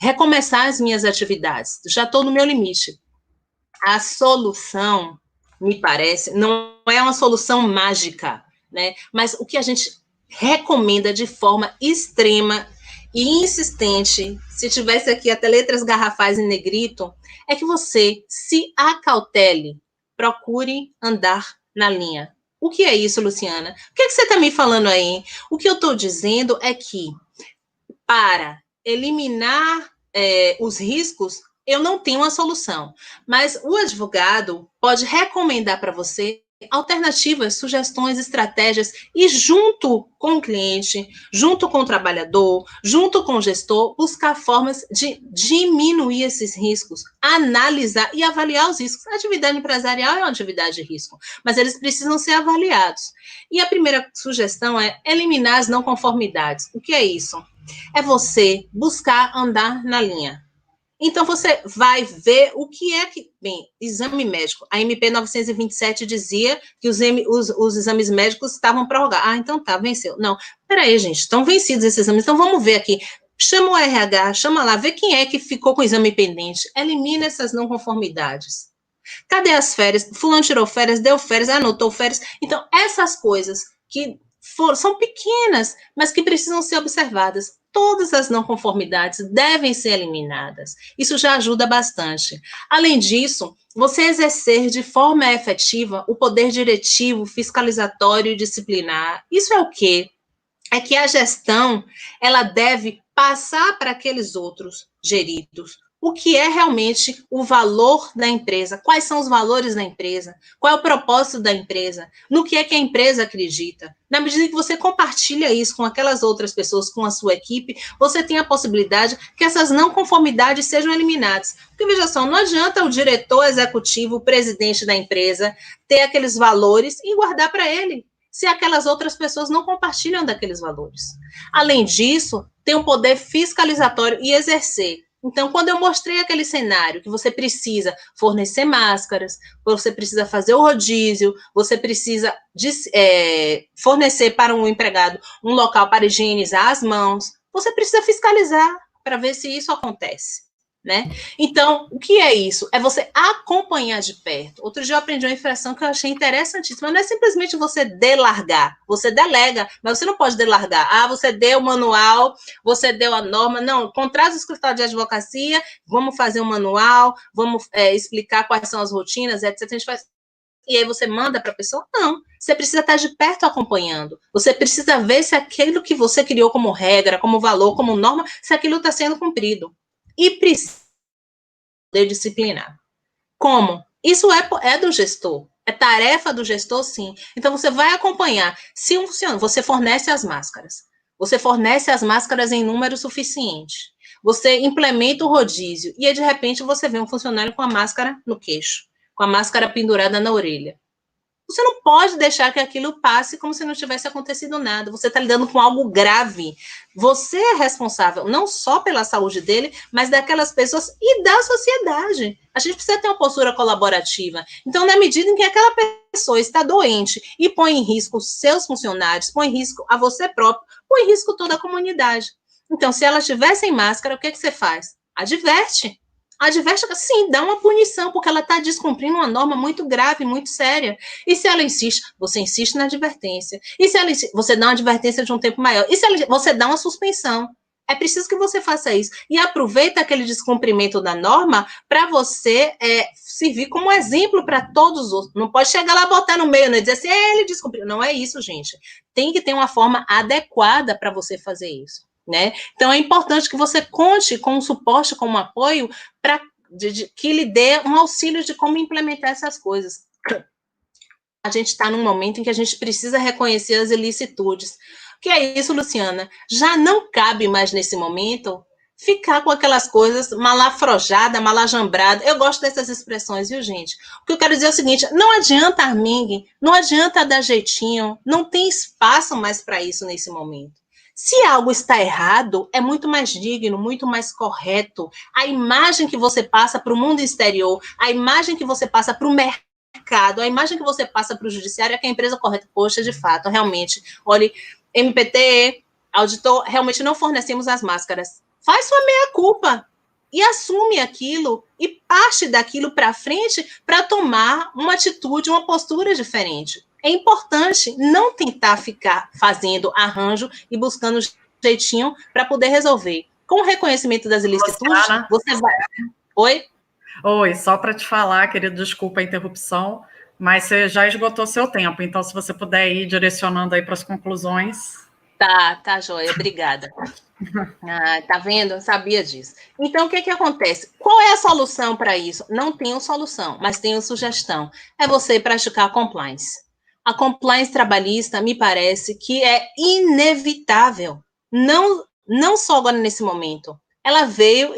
recomeçar as minhas atividades, já estou no meu limite. A solução, me parece, não é uma solução mágica, né? Mas o que a gente recomenda de forma extrema e insistente, se tivesse aqui até letras garrafais em negrito, é que você se acautele, procure andar na linha. O que é isso, Luciana? O que é que você está me falando aí? O que eu estou dizendo é que, para eliminar os riscos, eu não tenho uma solução, mas o advogado pode recomendar para você alternativas, sugestões, estratégias, e junto com o cliente, junto com o trabalhador, junto com o gestor, buscar formas de diminuir esses riscos, analisar e avaliar os riscos. A atividade empresarial é uma atividade de risco, mas eles precisam ser avaliados. E a primeira sugestão é eliminar as não conformidades. O que é isso? É você buscar andar na linha. Então, você vai ver o que é que... Bem, exame médico. A MP 927 dizia que os exames médicos estavam prorrogados. Ah, então tá, venceu. Não, peraí, gente, estão vencidos esses exames. Então, vamos ver aqui. Chama o RH, chama lá, vê quem é que ficou com o exame pendente. Elimina essas não conformidades. Cadê as férias? Fulano tirou férias, deu férias, anotou férias. Então, essas coisas que são pequenas, mas que precisam ser observadas. Todas as não conformidades devem ser eliminadas. Isso já ajuda bastante. Além disso, você exercer de forma efetiva o poder diretivo, fiscalizatório e disciplinar. Isso é o quê? É que a gestão, ela deve passar para aqueles outros geridos o que é realmente o valor da empresa, quais são os valores da empresa, qual é o propósito da empresa, no que é que a empresa acredita. Na medida que você compartilha isso com aquelas outras pessoas, com a sua equipe, você tem a possibilidade que essas não conformidades sejam eliminadas. Porque, veja só, não adianta o diretor executivo, o presidente da empresa, ter aqueles valores e guardar para ele, se aquelas outras pessoas não compartilham daqueles valores. Além disso, tem um poder fiscalizatório e exercer. Então, quando eu mostrei aquele cenário que você precisa fornecer máscaras, você precisa fazer o rodízio, você precisa fornecer para um empregado um local para higienizar as mãos, você precisa fiscalizar para ver se isso acontece, né? Então, o que é isso? É você acompanhar de perto. Outro dia eu aprendi uma expressão que eu achei interessantíssima. Não é simplesmente você delargar. Você delega, mas você não pode delargar. Ah, você deu o manual, você deu a norma. Não, contrata o escritório de advocacia, vamos fazer um manual, vamos explicar quais são as rotinas, etc. A gente faz... E aí você manda para a pessoa? Não. Você precisa estar de perto acompanhando. Você precisa ver se aquilo que você criou como regra, como valor, como norma, se aquilo está sendo cumprido. E precisa poder disciplinar. Como? Isso é do gestor. É tarefa do gestor, sim. Então, você vai acompanhar. Se funciona, você fornece as máscaras. Você fornece as máscaras em número suficiente. Você implementa o rodízio. E aí, de repente, você vê um funcionário com a máscara no queixo, com a máscara pendurada na orelha. Você não pode deixar que aquilo passe como se não tivesse acontecido nada. Você está lidando com algo grave. Você é responsável não só pela saúde dele, mas daquelas pessoas e da sociedade. A gente precisa ter uma postura colaborativa. Então, na medida em que aquela pessoa está doente e põe em risco os seus funcionários, põe em risco a você próprio, põe em risco toda a comunidade. Então, se ela estiver sem máscara, o que você faz? Adverte. Adverte, sim, dá uma punição, porque ela está descumprindo uma norma muito grave, muito séria. E se ela insiste, você insiste na advertência. E se ela insiste, você dá uma advertência de um tempo maior. E se você dá uma suspensão. É preciso que você faça isso. E aproveita aquele descumprimento da norma para você servir como exemplo para todos os outros. Não pode chegar lá e botar no meio, né, e dizer assim, ele descumpriu. Não é isso, gente. Tem que ter uma forma adequada para você fazer isso. Né? Então, é importante que você conte com um suporte, com um apoio, para que lhe dê um auxílio de como implementar essas coisas. A gente está num momento em que a gente precisa reconhecer as ilicitudes. O que é isso, Luciana? Já não cabe mais nesse momento ficar com aquelas coisas malafrojada, malajambrada. Eu gosto dessas expressões, viu, gente? O que eu quero dizer é o seguinte, não adianta armingue, não adianta dar jeitinho, não tem espaço mais para isso nesse momento. Se algo está errado, é muito mais digno, muito mais correto. A imagem que você passa para o mundo exterior, a imagem que você passa para o mercado, a imagem que você passa para o judiciário é que a empresa correta. Poxa, de fato, realmente. Olha, MPT, auditor, realmente não fornecemos as máscaras. Faz sua meia-culpa e assume aquilo e parte daquilo para frente para tomar uma atitude, uma postura diferente. É importante não tentar ficar fazendo arranjo e buscando jeitinho para poder resolver. Com o reconhecimento das ilicitudes, você vai... Oi? Oi, só para te falar, querido, desculpa a interrupção, mas você já esgotou seu tempo, então se você puder ir direcionando aí para as conclusões. Tá, joia, obrigada. Tá vendo? Eu sabia disso. Então, o que acontece? Qual é a solução para isso? Não tenho solução, mas tenho sugestão. É você praticar a compliance. A compliance trabalhista me parece que é inevitável, não só agora nesse momento. Ela veio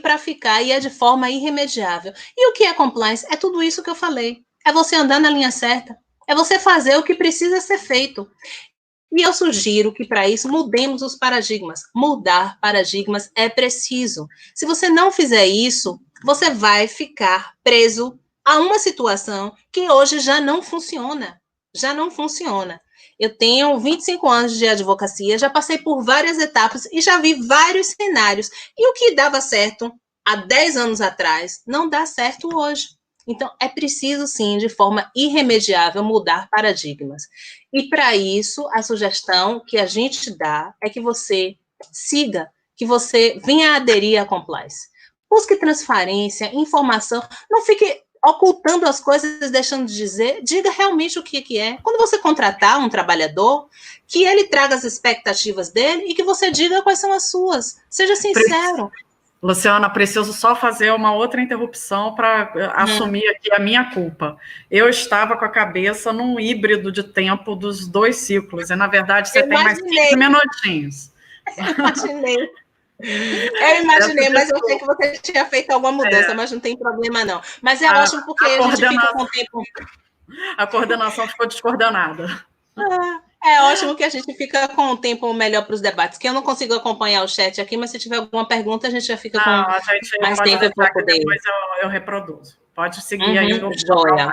para ficar e é de forma irremediável. E o que é compliance? É tudo isso que eu falei. É você andar na linha certa. É você fazer o que precisa ser feito. E eu sugiro que, para isso, mudemos os paradigmas. Mudar paradigmas é preciso. Se você não fizer isso, você vai ficar preso a uma situação que hoje já não funciona. Já não funciona. Eu tenho 25 anos de advocacia, já passei por várias etapas e já vi vários cenários. E o que dava certo há 10 anos atrás, não dá certo hoje. Então, é preciso, sim, de forma irremediável, mudar paradigmas. E, para isso, a sugestão que a gente dá é que você siga, que você venha aderir à compliance. Busque transparência, informação, não fique ocultando as coisas, deixando de dizer, diga realmente o que é. Quando você contratar um trabalhador, que ele traga as expectativas dele e que você diga quais são as suas. Seja sincero. Luciana, preciso só fazer uma outra interrupção para assumir aqui a minha culpa. Eu estava com a cabeça num híbrido de tempo dos 2 ciclos, e na verdade você tem mais 15 minutinhos. Eu imaginei, mas eu sei que você tinha feito alguma mudança, mas não tem problema não. Mas é ótimo porque a gente fica com o tempo... A coordenação ficou descoordenada. É ótimo que a gente fica com o tempo melhor para os debates, que eu não consigo acompanhar o chat aqui, mas se tiver alguma pergunta, a gente já fica com mais tempo para poder... Depois eu reproduzo. Pode seguir aí. Joia.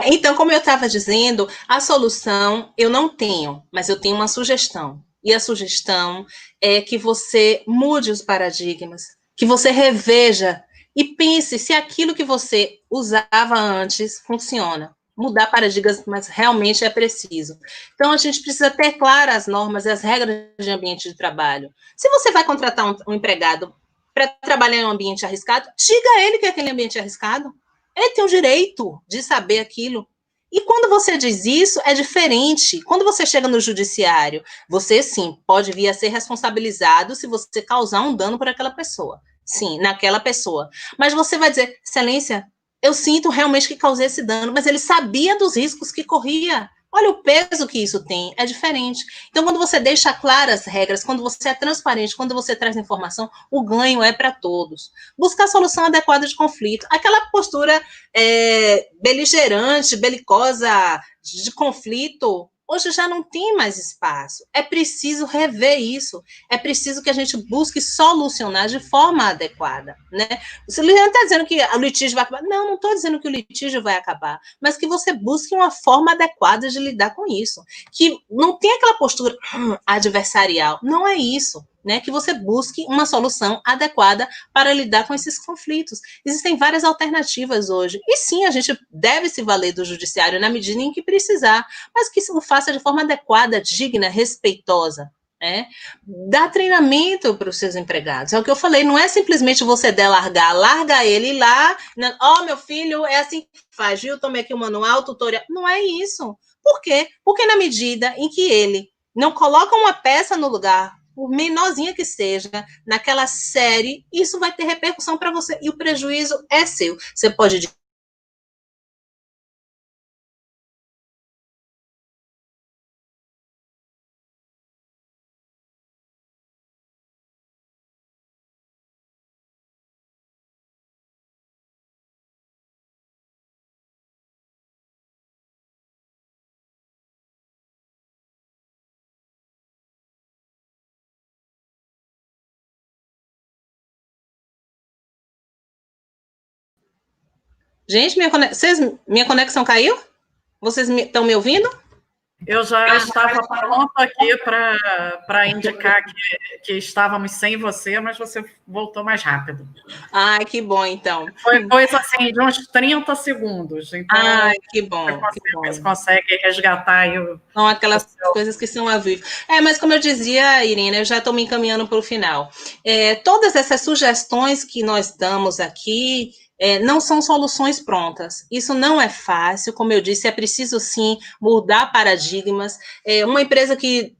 Então, como eu estava dizendo, a solução eu não tenho, mas eu tenho uma sugestão. E a sugestão é que você mude os paradigmas, que você reveja e pense se aquilo que você usava antes funciona. Mudar paradigmas, mas realmente é preciso. Então, a gente precisa ter claras as normas e as regras de ambiente de trabalho. Se você vai contratar um empregado para trabalhar em um ambiente arriscado, diga a ele que aquele ambiente é arriscado. Ele tem o direito de saber aquilo. E quando você diz isso, é diferente. Quando você chega no judiciário, você, sim, pode vir a ser responsabilizado se você causar um dano para aquela pessoa. sim, naquela pessoa. Mas você vai dizer, excelência, eu sinto realmente que causei esse dano, mas ele sabia dos riscos que corria. Olha o peso que isso tem, é diferente. Então, quando você deixa claras as regras, quando você é transparente, quando você traz informação, o ganho é para todos. Buscar a solução adequada de conflito. Aquela postura beligerante, belicosa, de conflito, hoje já não tem mais espaço. É preciso rever isso. É preciso que a gente busque solucionar de forma adequada, né? Você não está dizendo que o litígio vai acabar. Não estou dizendo que o litígio vai acabar, mas que você busque uma forma adequada de lidar com isso. Que não tem aquela postura adversarial. Não é isso. Né, que você busque uma solução adequada para lidar com esses conflitos. Existem várias alternativas hoje. E sim, a gente deve se valer do judiciário na medida em que precisar, mas que o faça de forma adequada, digna, respeitosa. Né? Dá treinamento para os seus empregados. É o que eu falei, não é simplesmente você larga ele lá, meu filho, é assim que faz, viu? Tomei aqui o manual, tutorial. Não é isso. Por quê? Porque na medida em que ele não coloca uma peça no lugar, por menorzinha que seja, naquela série, isso vai ter repercussão para você, e o prejuízo é seu. Você pode... Gente, minha conexão caiu? Vocês estão me ouvindo? Eu já estava pronta aqui para indicar que estávamos sem você, mas você voltou mais rápido. Ai, que bom, então. Foi coisa assim, de uns 30 segundos. Então, ai, que bom. Você consegue resgatar aí são aquelas coisas que são ao vivo. Mas como eu dizia, Irina, eu já estou me encaminhando para o final. Todas essas sugestões que nós damos aqui não são soluções prontas. Isso não é fácil, como eu disse, é preciso sim mudar paradigmas. Uma empresa que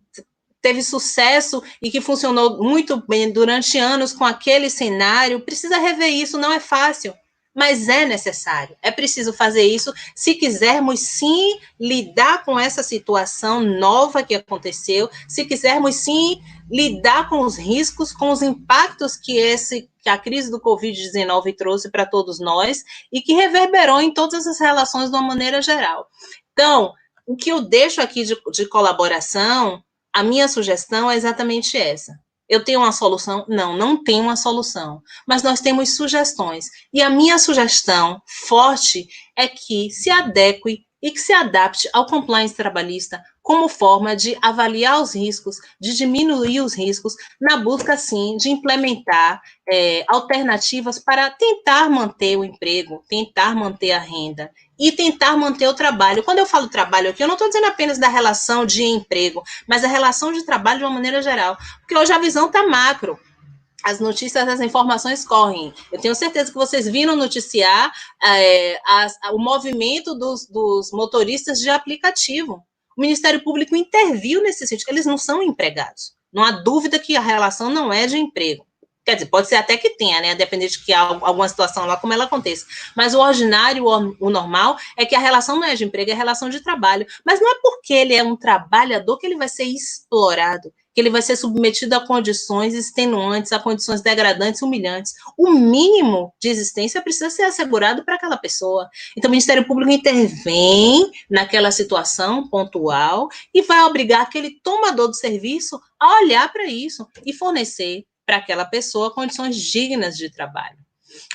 teve sucesso e que funcionou muito bem durante anos com aquele cenário, precisa rever isso, não é fácil. Mas é necessário, é preciso fazer isso se quisermos sim lidar com essa situação nova que aconteceu, se quisermos sim lidar com os riscos, com os impactos que a crise do Covid-19 trouxe para todos nós e que reverberou em todas as relações de uma maneira geral. Então, o que eu deixo aqui de colaboração, a minha sugestão é exatamente essa. Eu tenho uma solução? Não tenho uma solução. Mas nós temos sugestões. E a minha sugestão forte é que se adeque e que se adapte ao compliance trabalhista como forma de avaliar os riscos, de diminuir os riscos, na busca, sim, de implementar alternativas para tentar manter o emprego, tentar manter a renda e tentar manter o trabalho. Quando eu falo trabalho aqui, eu não estou dizendo apenas da relação de emprego, mas a relação de trabalho de uma maneira geral, porque hoje a visão está macro. As notícias, as informações correm. Eu tenho certeza que vocês viram noticiar o movimento dos motoristas de aplicativo. O Ministério Público interviu nesse sentido. Eles não são empregados. Não há dúvida que a relação não é de emprego. Quer dizer, pode ser até que tenha, né? Dependendo de que há alguma situação lá, como ela aconteça. Mas o ordinário, o normal, é que a relação não é de emprego, é relação de trabalho. Mas não é porque ele é um trabalhador que ele vai ser explorado, que ele vai ser submetido a condições extenuantes, a condições degradantes, humilhantes. O mínimo de existência precisa ser assegurado para aquela pessoa. Então, o Ministério Público intervém naquela situação pontual e vai obrigar aquele tomador do serviço a olhar para isso e fornecer para aquela pessoa condições dignas de trabalho.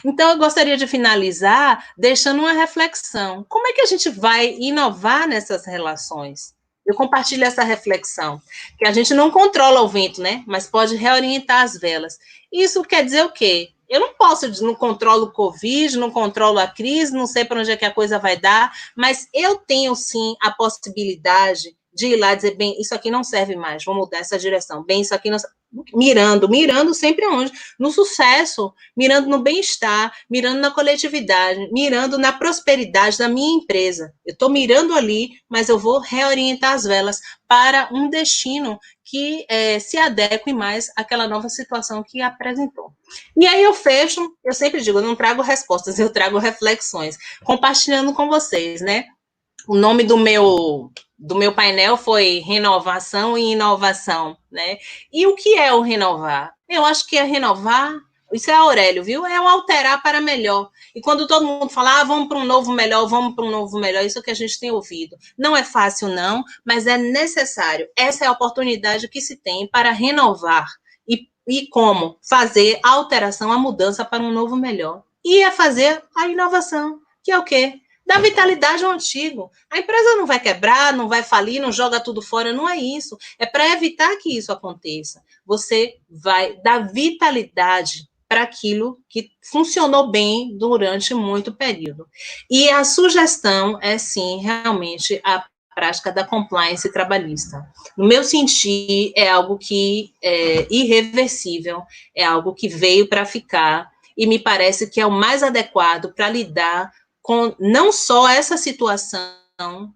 Então, eu gostaria de finalizar deixando uma reflexão. Como é que a gente vai inovar nessas relações? Eu compartilho essa reflexão, que a gente não controla o vento, né? Mas pode reorientar as velas. Isso quer dizer o quê? Eu não controlo o Covid, não controlo a crise, não sei para onde é que a coisa vai dar, mas eu tenho, sim, a possibilidade de ir lá e dizer, bem, isso aqui não serve mais, vou mudar essa direção. Bem, isso aqui não... Mirando sempre onde? No sucesso, mirando no bem-estar, mirando na coletividade, mirando na prosperidade da minha empresa. Eu estou mirando ali, mas eu vou reorientar as velas para um destino que se adeque mais àquela nova situação que apresentou. E aí eu fecho, eu sempre digo, eu não trago respostas, eu trago reflexões, compartilhando com vocês, né? O nome do meu painel foi Renovação e Inovação, né? E o que é o renovar? Eu acho que é renovar, isso é Aurélio, viu? É um alterar para melhor. E quando todo mundo fala, vamos para um novo melhor, vamos para um novo melhor, isso é o que a gente tem ouvido. Não é fácil, não, mas é necessário. Essa é a oportunidade que se tem para renovar. E como? Fazer a alteração, a mudança para um novo melhor. E é fazer a inovação, que é o quê? Dá vitalidade ao antigo. A empresa não vai quebrar, não vai falir, não joga tudo fora, não é isso. É para evitar que isso aconteça. Você vai dar vitalidade para aquilo que funcionou bem durante muito período. E a sugestão é, sim, realmente a prática da compliance trabalhista. No meu sentir, é algo que é irreversível, é algo que veio para ficar e me parece que é o mais adequado para lidar com não só essa situação,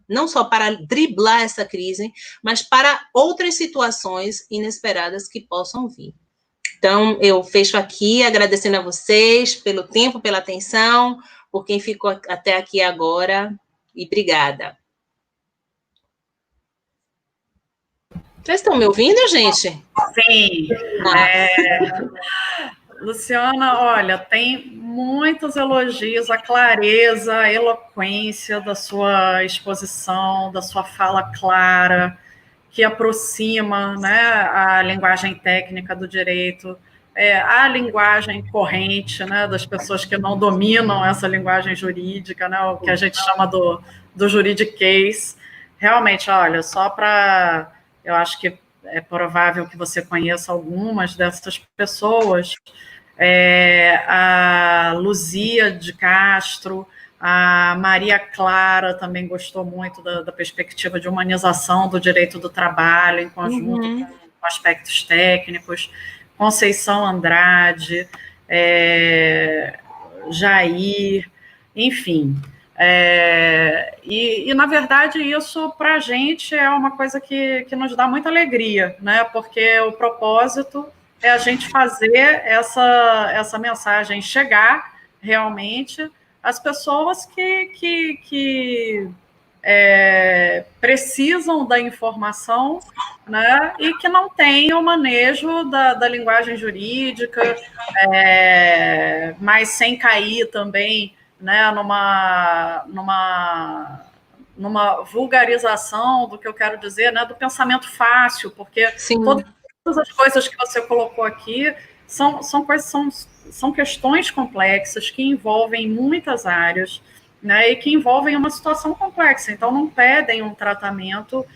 não só para driblar essa crise, mas para outras situações inesperadas que possam vir. Então, eu fecho aqui agradecendo a vocês pelo tempo, pela atenção, por quem ficou até aqui agora, e obrigada. Vocês estão me ouvindo, gente? Sim. Luciana, olha, tem muitos elogios à clareza, à eloquência da sua exposição, da sua fala clara, que aproxima, né, a linguagem técnica do direito, a linguagem corrente, né, das pessoas que não dominam essa linguagem jurídica, né, o que a gente chama do juridiquês. Realmente, olha, só para... Eu acho que é provável que você conheça algumas dessas pessoas, a Luzia de Castro, a Maria Clara também gostou muito da perspectiva de humanização do direito do trabalho, em conjunto com aspectos técnicos, Conceição Andrade, Jair, enfim. E, na verdade, isso para a gente é uma coisa que nos dá muita alegria, né? Porque o propósito é a gente fazer essa mensagem chegar realmente às pessoas que precisam da informação, né, e que não têm o manejo da linguagem jurídica, mas sem cair também, né, numa vulgarização do que eu quero dizer, né, do pensamento fácil, porque Sim. Todas as coisas que você colocou aqui são questões complexas que envolvem muitas áreas, né, e que envolvem uma situação complexa, então não pedem um tratamento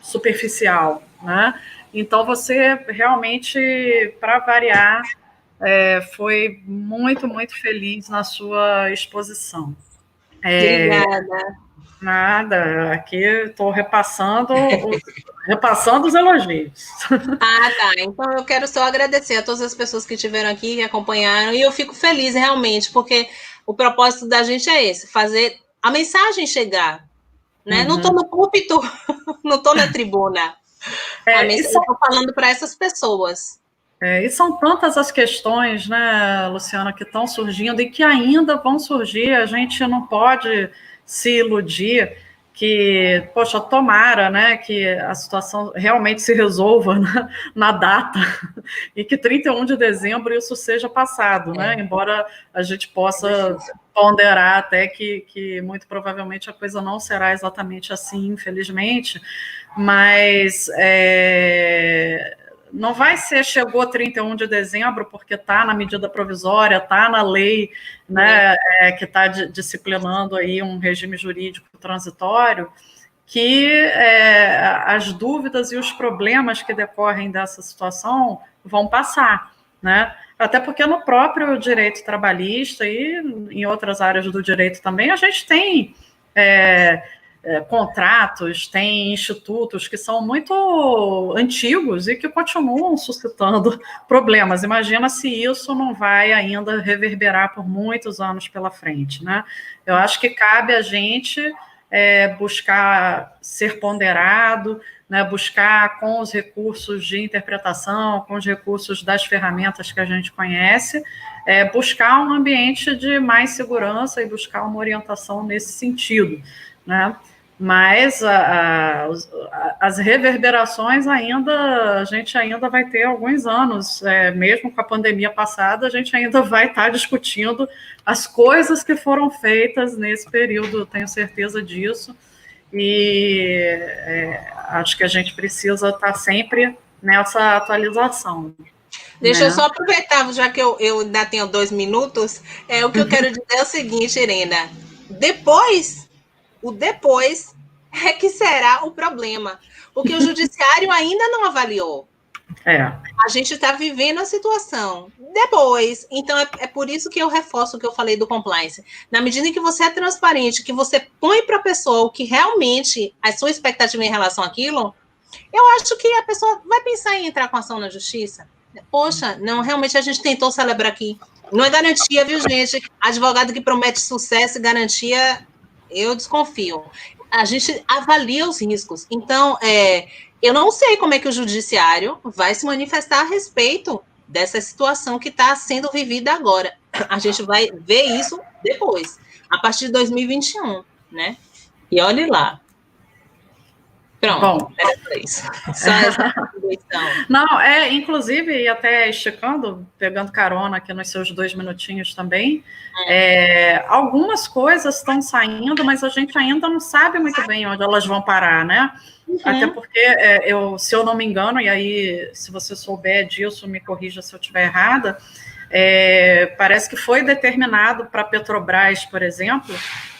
superficial, né? Então você realmente, para variar, foi muito, muito feliz na sua exposição. Obrigada. Nada, aqui estou repassando os elogios. Tá. Então eu quero só agradecer a todas as pessoas que estiveram aqui, que acompanharam, e eu fico feliz realmente, porque o propósito da gente é esse, fazer a mensagem chegar, né? Não estou no púlpito, não estou na tribuna. Estou falando para essas pessoas. E são tantas as questões, né, Luciana, que estão surgindo e que ainda vão surgir, a gente não pode se iludir que, poxa, tomara, né, que a situação realmente se resolva na data e que 31 de dezembro isso seja passado, né, embora a gente possa ponderar até que muito provavelmente a coisa não será exatamente assim, infelizmente, mas não vai ser chegou 31 de dezembro porque está na medida provisória, está na lei, né, que está disciplinando aí um regime jurídico transitório, que as dúvidas e os problemas que decorrem dessa situação vão passar, né? Até porque no próprio direito trabalhista e em outras áreas do direito também a gente tem contratos, tem institutos que são muito antigos e que continuam suscitando problemas. Imagina se isso não vai ainda reverberar por muitos anos pela frente, né? Eu acho que cabe a gente buscar ser ponderado, né, buscar com os recursos de interpretação, com os recursos das ferramentas que a gente conhece, buscar um ambiente de mais segurança e buscar uma orientação nesse sentido, né? Mas as reverberações a gente ainda vai ter alguns anos, mesmo com a pandemia passada, a gente ainda vai estar discutindo as coisas que foram feitas nesse período, eu tenho certeza disso, e acho que a gente precisa estar sempre nessa atualização. Deixa eu só aproveitar, já que eu ainda tenho 2 minutos, o que eu quero dizer é o seguinte, Irena, o depois é que será o problema, porque o judiciário ainda não avaliou. A gente está vivendo a situação depois. Então, é por isso que eu reforço o que eu falei do compliance. Na medida em que você é transparente, que você põe para a pessoa o que realmente a sua expectativa em relação àquilo, eu acho que a pessoa vai pensar em entrar com ação na justiça. Poxa, não, realmente a gente tentou celebrar aqui. Não é garantia, viu, gente? Advogado que promete sucesso e garantia, eu desconfio. A gente avalia os riscos. Então, eu não sei como é que o judiciário vai se manifestar a respeito dessa situação que está sendo vivida agora. A gente vai ver isso depois, a partir de 2021, né? E olhe lá. Pronto, era isso. Só essa contribuição. Não, inclusive, e até esticando, pegando carona aqui nos seus 2 minutinhos também, algumas coisas estão saindo, mas a gente ainda não sabe muito bem onde elas vão parar, né? Até porque, se eu não me engano, e aí, se você souber disso, me corrija se eu estiver errada, parece que foi determinado para a Petrobras, por exemplo,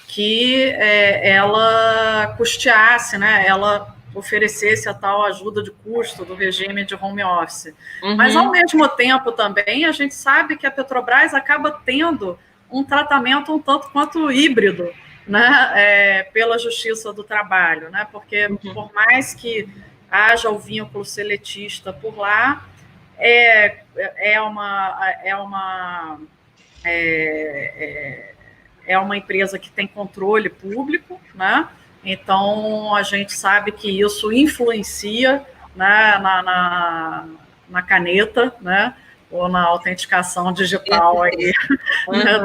que ela custeasse, né? Ela oferecesse a tal ajuda de custo do regime de home office. Mas, ao mesmo tempo, também, a gente sabe que a Petrobras acaba tendo um tratamento um tanto quanto híbrido, né, pela Justiça do Trabalho, né, porque por mais que haja o vínculo seletista por lá, é uma empresa que tem controle público, né, então a gente sabe que isso influencia, né, na caneta, né, ou na autenticação digital aí, né,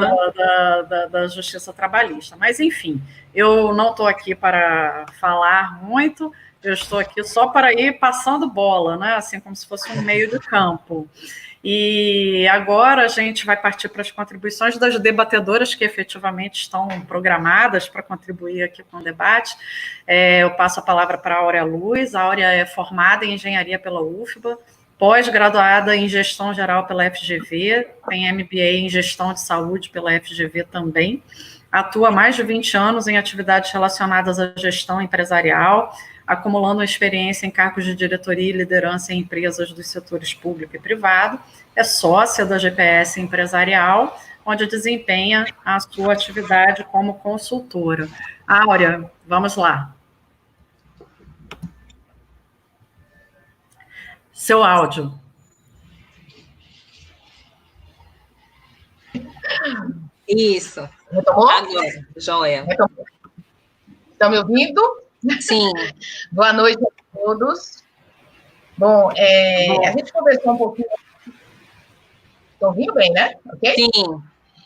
da Justiça Trabalhista. Mas, enfim, eu não estou aqui para falar muito, eu estou aqui só para ir passando bola, né, assim como se fosse um meio de campo. E agora a gente vai partir para as contribuições das debatedoras que efetivamente estão programadas para contribuir aqui com o debate. Eu passo a palavra para a Áurea Luz. A Áurea é formada em engenharia pela UFBA, pós-graduada em gestão geral pela FGV, tem MBA em gestão de saúde pela FGV também, atua há mais de 20 anos em atividades relacionadas à gestão empresarial, acumulando experiência em cargos de diretoria e liderança em empresas dos setores público e privado, é sócia da GPS Empresarial, onde desempenha a sua atividade como consultora. Áurea, vamos lá. Seu áudio. Isso. Retomou? Agora, joia. Retomou. Estão me ouvindo? Sim. Boa noite a todos. Bom, a gente conversou um pouquinho. Estão ouvindo bem, né? Ok?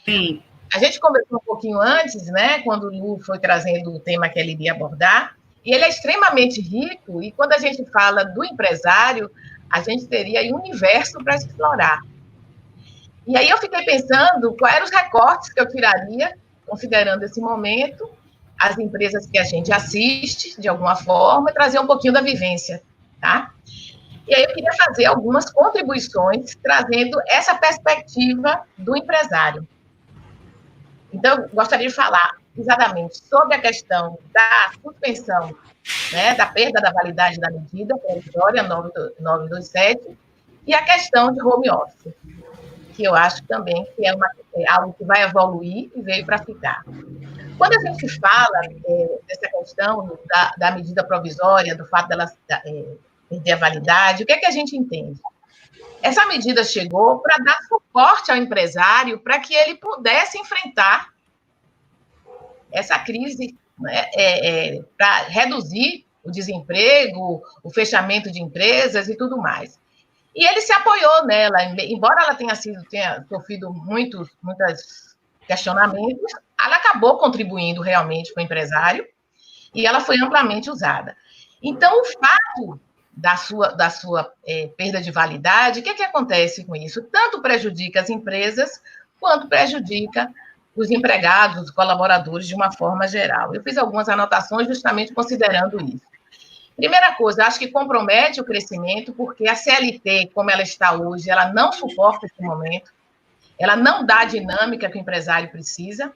Sim. A gente conversou um pouquinho antes, né? Quando o Lu foi trazendo o tema que ele iria abordar. E ele é extremamente rico. E quando a gente fala do empresário, a gente teria aí um universo para explorar. E aí eu fiquei pensando quais eram os recortes que eu tiraria, considerando esse momento, as empresas que a gente assiste, de alguma forma, e trazer um pouquinho da vivência, tá? E aí eu queria fazer algumas contribuições, trazendo essa perspectiva do empresário. Então, eu gostaria de falar exatamente sobre a questão da suspensão, né, da perda da validade da medida provisória 927, e a questão de home office, que eu acho também que é algo que vai evoluir e veio para ficar. Quando a gente fala dessa questão da medida provisória, do fato dela perder a validade, o que é que a gente entende? Essa medida chegou para dar suporte ao empresário para que ele pudesse enfrentar essa crise, né, para reduzir o desemprego, o fechamento de empresas e tudo mais. E ele se apoiou nela, embora ela tenha sofrido muitos questionamentos, ela acabou contribuindo realmente com o empresário e ela foi amplamente usada. Então, o fato da sua perda de validade, o que acontece com isso? Tanto prejudica as empresas, quanto prejudica os empregados, os colaboradores, de uma forma geral. Eu fiz algumas anotações justamente considerando isso. Primeira coisa, acho que compromete o crescimento, porque a CLT, como ela está hoje, ela não suporta esse momento, ela não dá a dinâmica que o empresário precisa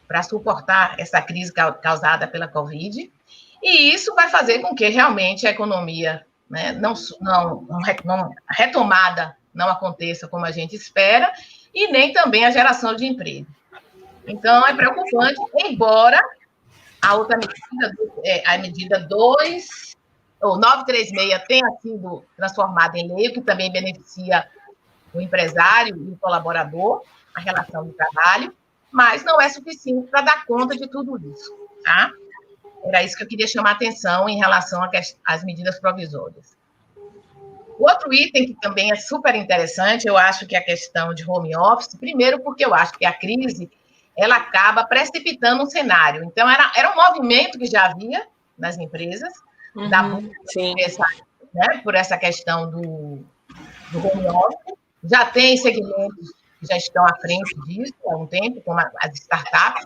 para suportar essa crise causada pela Covid, e isso vai fazer com que realmente a economia, né, a retomada não aconteça como a gente espera, e nem também a geração de emprego. Então, é preocupante, embora a outra medida, a medida 2, ou 936, tenha sido transformada em lei, que também beneficia o empresário e o colaborador, a relação de trabalho, mas não é suficiente para dar conta de tudo isso, tá? Era isso que eu queria chamar a atenção em relação às medidas provisórias. O outro item que também é super interessante, eu acho que é a questão de home office, primeiro porque eu acho que a crise ela acaba precipitando um cenário. Então, era um movimento que já havia nas empresas, da busca por essa questão do home office. Já tem segmentos que já estão à frente disso há um tempo, como as startups,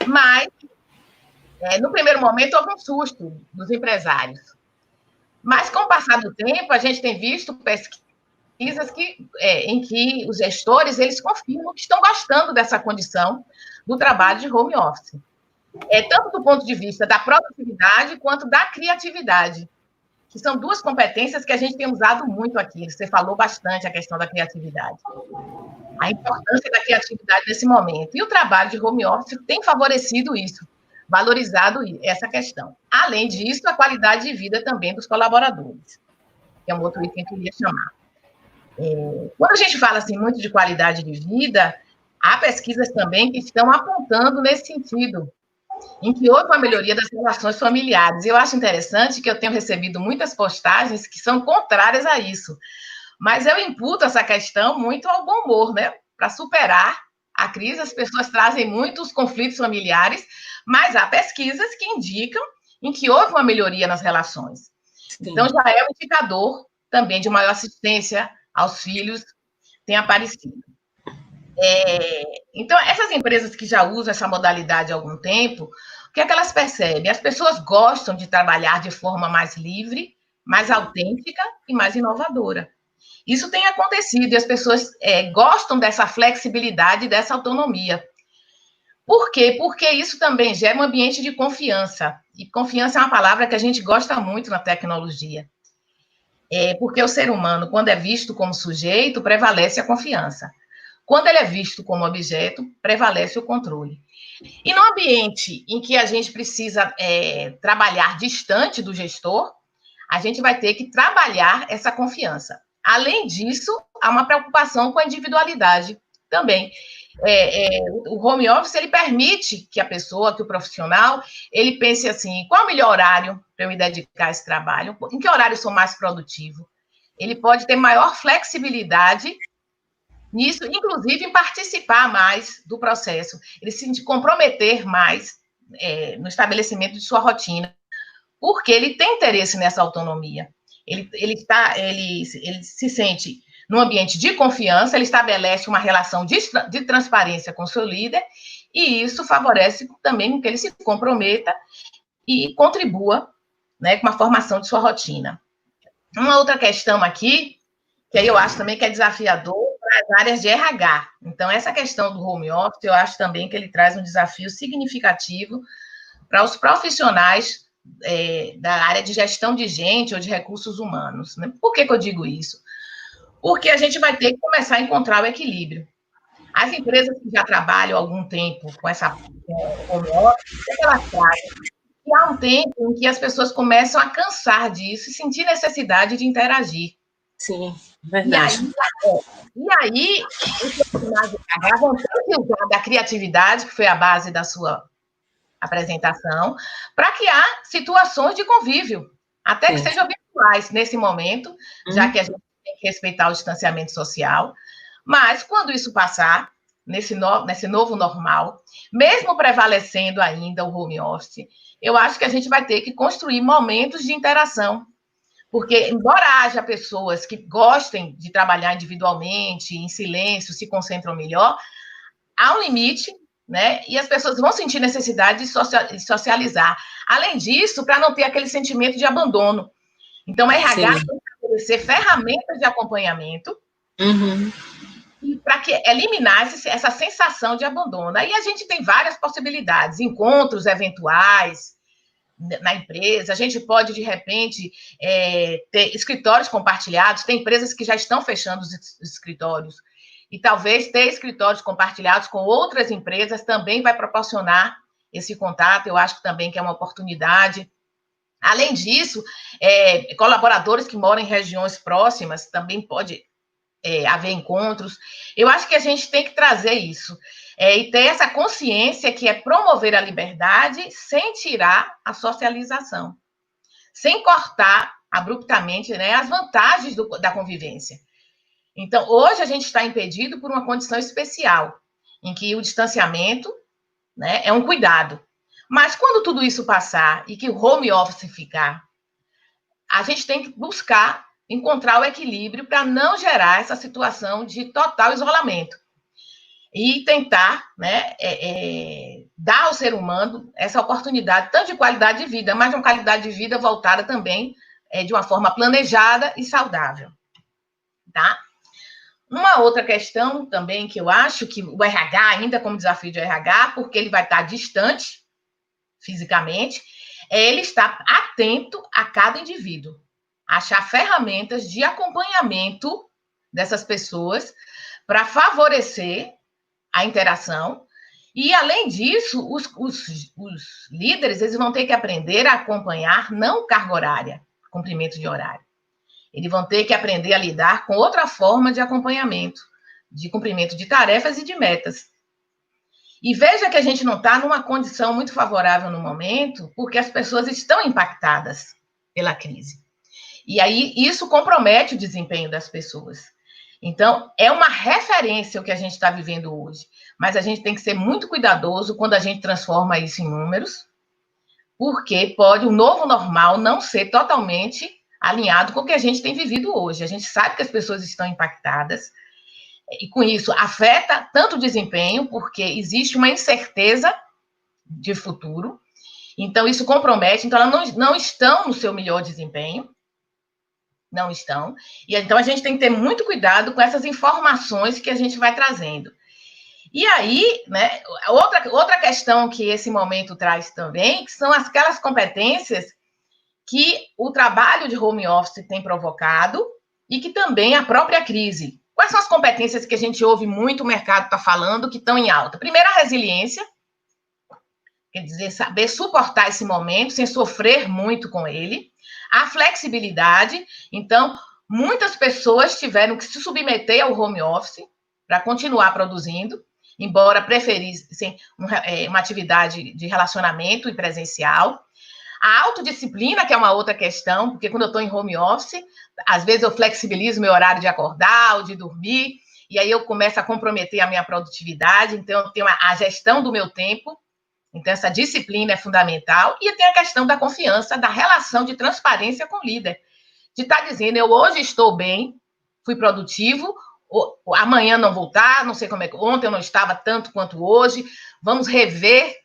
mas, no primeiro momento, houve um susto dos empresários. Mas, com o passar do tempo, a gente tem visto pesquisas em que os gestores eles confirmam que estão gostando dessa condição do trabalho de home office. Tanto do ponto de vista da produtividade quanto da criatividade, que são duas competências que a gente tem usado muito aqui. Você falou bastante a questão da criatividade. A importância da criatividade nesse momento. E o trabalho de home office tem favorecido isso, valorizado essa questão. Além disso, a qualidade de vida também dos colaboradores, que é um outro item que eu queria chamar. Quando a gente fala assim, muito de qualidade de vida, há pesquisas também que estão apontando nesse sentido, em que houve uma melhoria das relações familiares. Eu acho interessante que eu tenho recebido muitas postagens que são contrárias a isso, mas eu imputo essa questão muito ao bom humor, né? Para superar a crise, as pessoas trazem muitos conflitos familiares, mas há pesquisas que indicam em que houve uma melhoria nas relações. Sim. Então, já é um indicador também de maior assistência aos filhos, tem aparecido. Então, essas empresas que já usam essa modalidade há algum tempo, o que é que elas percebem? As pessoas gostam de trabalhar de forma mais livre, mais autêntica e mais inovadora. Isso tem acontecido e as pessoas gostam dessa flexibilidade, dessa autonomia. Por quê? Porque isso também gera um ambiente de confiança. E confiança é uma palavra que a gente gosta muito na tecnologia. Porque o ser humano, quando é visto como sujeito, prevalece a confiança. Quando ele é visto como objeto, prevalece o controle. E no ambiente em que a gente precisa trabalhar distante do gestor, a gente vai ter que trabalhar essa confiança. Além disso, há uma preocupação com a individualidade também. O home office, ele permite que a pessoa, que o profissional, ele pense assim, qual é o melhor horário para eu me dedicar a esse trabalho? Em que horário eu sou mais produtivo? Ele pode ter maior flexibilidade nisso, inclusive em participar mais do processo, ele se comprometer mais no estabelecimento de sua rotina, porque ele tem interesse nessa autonomia. Ele se sente num ambiente de confiança, ele estabelece uma relação de transparência com o seu líder, e isso favorece também que ele se comprometa e contribua, né, com a formação de sua rotina. Uma outra questão aqui, que aí eu acho também que é desafiador para as áreas de RH. Então, essa questão do home office, eu acho também que ele traz um desafio significativo para os profissionais da área de gestão de gente ou de recursos humanos. Né? Por que eu digo isso? Porque a gente vai ter que começar a encontrar o equilíbrio. As empresas que já trabalham há algum tempo com essa home office, elas sabem que há um tempo em que as pessoas começam a cansar disso e sentir necessidade de interagir. Sim, verdade. E aí os profissionais de RH vão ter que usar da criatividade, que foi a base da sua apresentação, para criar situações de convívio, até que sejam virtuais nesse momento, já que a gente tem que respeitar o distanciamento social. Mas, quando isso passar, nesse novo normal, mesmo prevalecendo ainda o home office, eu acho que a gente vai ter que construir momentos de interação. Porque, embora haja pessoas que gostem de trabalhar individualmente, em silêncio, se concentram melhor, há um limite, né? E as pessoas vão sentir necessidade de socializar. Além disso, para não ter aquele sentimento de abandono. Então, a RH tem que oferecer ferramentas de acompanhamento para eliminar essa sensação de abandono. Aí a gente tem várias possibilidades, encontros eventuais na empresa, a gente pode, de repente, ter escritórios compartilhados, tem empresas que já estão fechando os escritórios, e talvez ter escritórios compartilhados com outras empresas também vai proporcionar esse contato, eu acho que também que é uma oportunidade. Além disso, colaboradores que moram em regiões próximas, também pode haver encontros. Eu acho que a gente tem que trazer isso, e ter essa consciência que é promover a liberdade sem tirar a socialização, sem cortar abruptamente, né, as vantagens da convivência. Então, hoje a gente está impedido por uma condição especial, em que o distanciamento, né, é um cuidado. Mas quando tudo isso passar e que o home office ficar, a gente tem que buscar encontrar o equilíbrio para não gerar essa situação de total isolamento. E tentar, né, dar ao ser humano essa oportunidade, tanto de qualidade de vida, mas de uma qualidade de vida voltada também de uma forma planejada e saudável. Tá? Uma outra questão também que eu acho que o RH, ainda como desafio de RH, porque ele vai estar distante fisicamente, ele está atento a cada indivíduo, achar ferramentas de acompanhamento dessas pessoas para favorecer a interação. E, além disso, os líderes eles vão ter que aprender a acompanhar não carga horária, cumprimento de horário. Eles vão ter que aprender a lidar com outra forma de acompanhamento, de cumprimento de tarefas e de metas. E veja que a gente não está numa condição muito favorável no momento, porque as pessoas estão impactadas pela crise. E aí isso compromete o desempenho das pessoas. Então, é uma referência o que a gente está vivendo hoje. Mas a gente tem que ser muito cuidadoso quando a gente transforma isso em números, porque pode o novo normal não ser totalmente alinhado com o que a gente tem vivido hoje. A gente sabe que as pessoas estão impactadas, e com isso afeta tanto o desempenho, porque existe uma incerteza de futuro, então isso compromete, então elas não estão no seu melhor desempenho, não estão, e então a gente tem que ter muito cuidado com essas informações que a gente vai trazendo. E aí, né, outra questão que esse momento traz também, que são aquelas competências que o trabalho de home office tem provocado e que também a própria crise. Quais são as competências que a gente ouve muito o mercado está falando que estão em alta? Primeiro, a resiliência, quer dizer, saber suportar esse momento sem sofrer muito com ele. A flexibilidade, então, muitas pessoas tiveram que se submeter ao home office para continuar produzindo, embora preferissem uma atividade de relacionamento e presencial. A autodisciplina, que é uma outra questão, porque quando eu estou em home office, às vezes eu flexibilizo meu horário de acordar ou de dormir, e aí eu começo a comprometer a minha produtividade, então eu tenho a gestão do meu tempo, então essa disciplina é fundamental, e tem a questão da confiança, da relação de transparência com o líder, de estar dizendo, eu hoje estou bem, fui produtivo, amanhã não vou estar, não sei como é que, ontem eu não estava tanto quanto hoje, vamos rever,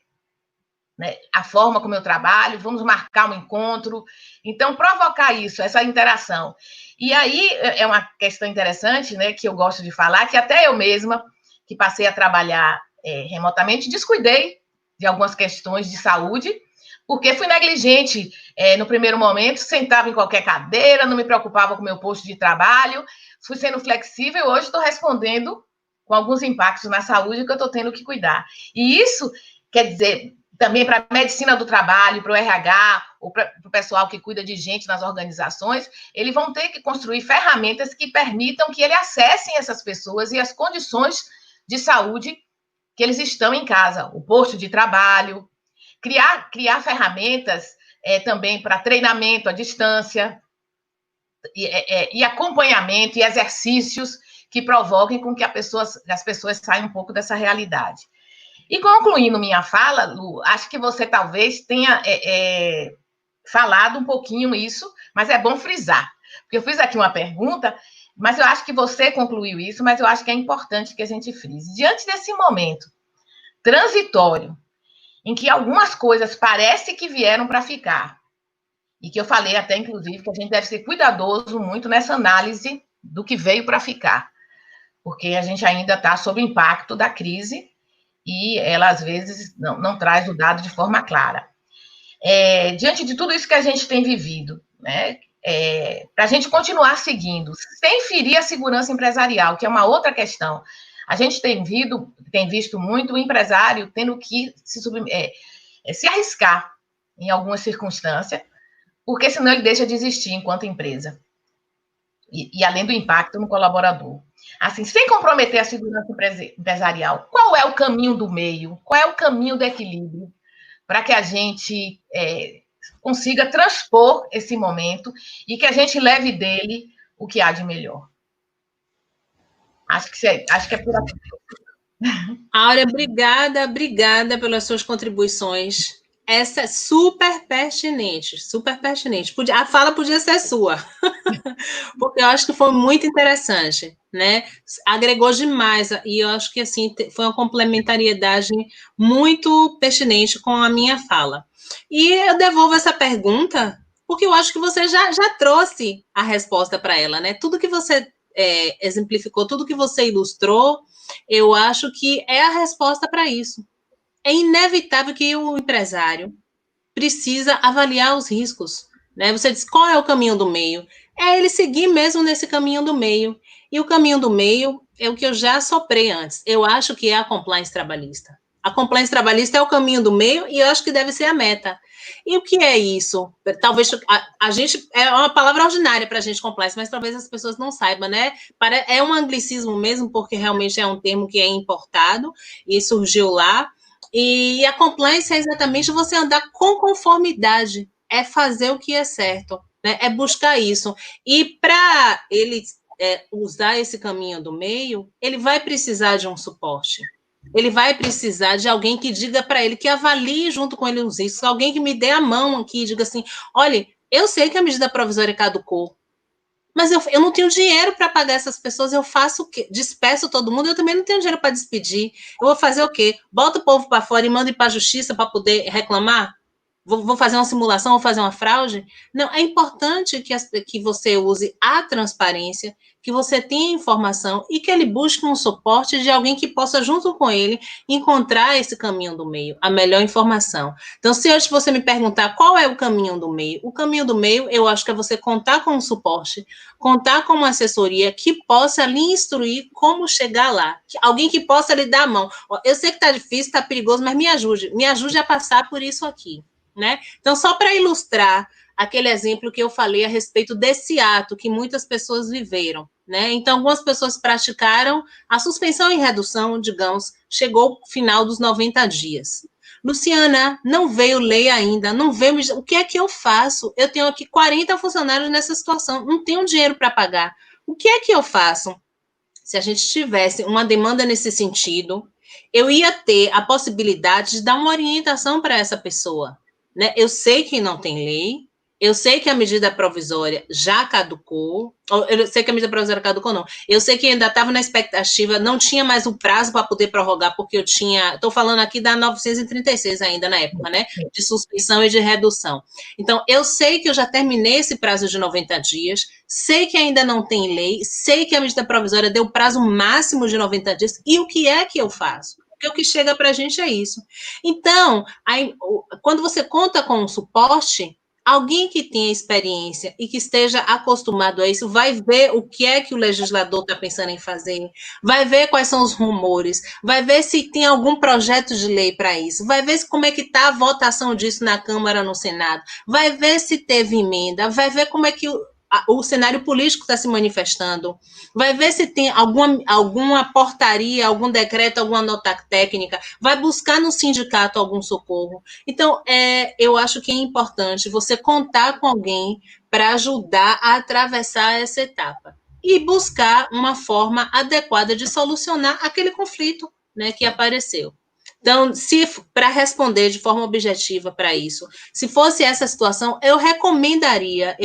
né, a forma como eu trabalho, vamos marcar um encontro. Então, provocar isso, essa interação. E aí, é uma questão interessante, né, que eu gosto de falar, que até eu mesma, que passei a trabalhar remotamente, descuidei de algumas questões de saúde, porque fui negligente no primeiro momento, sentava em qualquer cadeira, não me preocupava com o meu posto de trabalho, fui sendo flexível e hoje estou respondendo com alguns impactos na saúde que eu estou tendo que cuidar. E isso quer dizer também para a medicina do trabalho, para o RH, ou para o pessoal que cuida de gente nas organizações, eles vão ter que construir ferramentas que permitam que eles acessem essas pessoas e as condições de saúde que eles estão em casa, o posto de trabalho, criar ferramentas também para treinamento à distância, e acompanhamento e exercícios que provoquem com que as pessoas saiam um pouco dessa realidade. E concluindo minha fala, Lu, acho que você talvez tenha falado um pouquinho isso, mas é bom frisar, porque eu fiz aqui uma pergunta, mas eu acho que você concluiu isso, mas eu acho que é importante que a gente frise. Diante desse momento transitório, em que algumas coisas parece que vieram para ficar, e que eu falei até, inclusive, que a gente deve ser cuidadoso muito nessa análise do que veio para ficar, porque a gente ainda está sob o impacto da crise e ela, às vezes, não traz o dado de forma clara. Diante de tudo isso que a gente tem vivido, né, para a gente continuar seguindo, sem ferir a segurança empresarial, que é uma outra questão. A gente tem visto muito o empresário tendo que se arriscar em algumas circunstâncias, porque senão ele deixa de existir enquanto empresa. E além do impacto no colaborador. Assim, sem comprometer a segurança empresarial, qual é o caminho do meio? Qual é o caminho do equilíbrio para que a gente consiga transpor esse momento e que a gente leve dele o que há de melhor? Acho que é por aqui. Áurea, obrigada pelas suas contribuições. Essa é super pertinente. A fala podia ser sua, porque eu acho que foi muito interessante, né? Agregou demais, e eu acho que, assim, foi uma complementariedade muito pertinente com a minha fala. E eu devolvo essa pergunta, porque eu acho que você já trouxe a resposta para ela, né? Tudo que você exemplificou, tudo que você ilustrou, eu acho que é a resposta para isso. É inevitável que o empresário precisa avaliar os riscos, né? Você diz, qual é o caminho do meio? É ele seguir mesmo nesse caminho do meio. E o caminho do meio é o que eu já soprei antes. Eu acho que é a compliance trabalhista. A compliance trabalhista é o caminho do meio e eu acho que deve ser a meta. E o que é isso? Talvez a gente... É uma palavra ordinária para a gente, compliance, mas talvez as pessoas não saibam, né? É um anglicismo mesmo, porque realmente é um termo que é importado e surgiu lá. E a compliance é exatamente você andar com conformidade, é fazer o que é certo, né? É buscar isso. E para ele usar esse caminho do meio, ele vai precisar de um suporte. Ele vai precisar de alguém que diga para ele, que avalie junto com ele os riscos, alguém que me dê a mão aqui e diga assim, olha, eu sei que a medida provisória caducou, mas eu não tenho dinheiro para pagar essas pessoas, eu faço o quê? Despeço todo mundo, eu também não tenho dinheiro para despedir. Eu vou fazer o quê? Bota o povo para fora e manda ir para a justiça para poder reclamar? Vou fazer uma simulação, vou fazer uma fraude? Não, é importante que você use a transparência, que você tenha informação e que ele busque um suporte de alguém que possa, junto com ele, encontrar esse caminho do meio, a melhor informação. Então, se hoje você me perguntar qual é o caminho do meio, o caminho do meio, eu acho que é você contar com um suporte, contar com uma assessoria que possa lhe instruir como chegar lá. Alguém que possa lhe dar a mão. Eu sei que está difícil, está perigoso, mas me ajude a passar por isso aqui. Né? Então, só para ilustrar aquele exemplo que eu falei a respeito desse ato que muitas pessoas viveram, né? Então, algumas pessoas praticaram a suspensão e redução, digamos, chegou ao final dos 90 dias. Luciana, não veio lei ainda, não veio, o que é que eu faço? Eu tenho aqui 40 funcionários nessa situação, não tenho dinheiro para pagar. O que é que eu faço? Se a gente tivesse uma demanda nesse sentido, eu ia ter a possibilidade de dar uma orientação para essa pessoa. Né? Eu sei que não tem lei, eu sei que a medida provisória já caducou, eu sei que a medida provisória caducou, não. Eu sei que ainda estava na expectativa, não tinha mais o prazo para poder prorrogar, porque eu tinha, estou falando aqui da 936 ainda na época, né? De suspensão e de redução. Então, eu sei que eu já terminei esse prazo de 90 dias, sei que ainda não tem lei, sei que a medida provisória deu prazo máximo de 90 dias, e o que é que eu faço? Porque o que chega para a gente é isso. Então, aí, quando você conta com um suporte, Alguém que tenha experiência e que esteja acostumado a isso vai ver o que é que o legislador está pensando em fazer, vai ver quais são os rumores, vai ver se tem algum projeto de lei para isso, vai ver como é que está a votação disso na Câmara, no Senado, vai ver se teve emenda, vai ver como é que o cenário político está se manifestando, vai ver se tem alguma portaria, algum decreto, alguma nota técnica, vai buscar no sindicato algum socorro. Então, eu acho que é importante você contar com alguém para ajudar a atravessar essa etapa e buscar uma forma adequada de solucionar aquele conflito, né, que apareceu. Então, para responder de forma objetiva para isso, se fosse essa situação, eu recomendaria,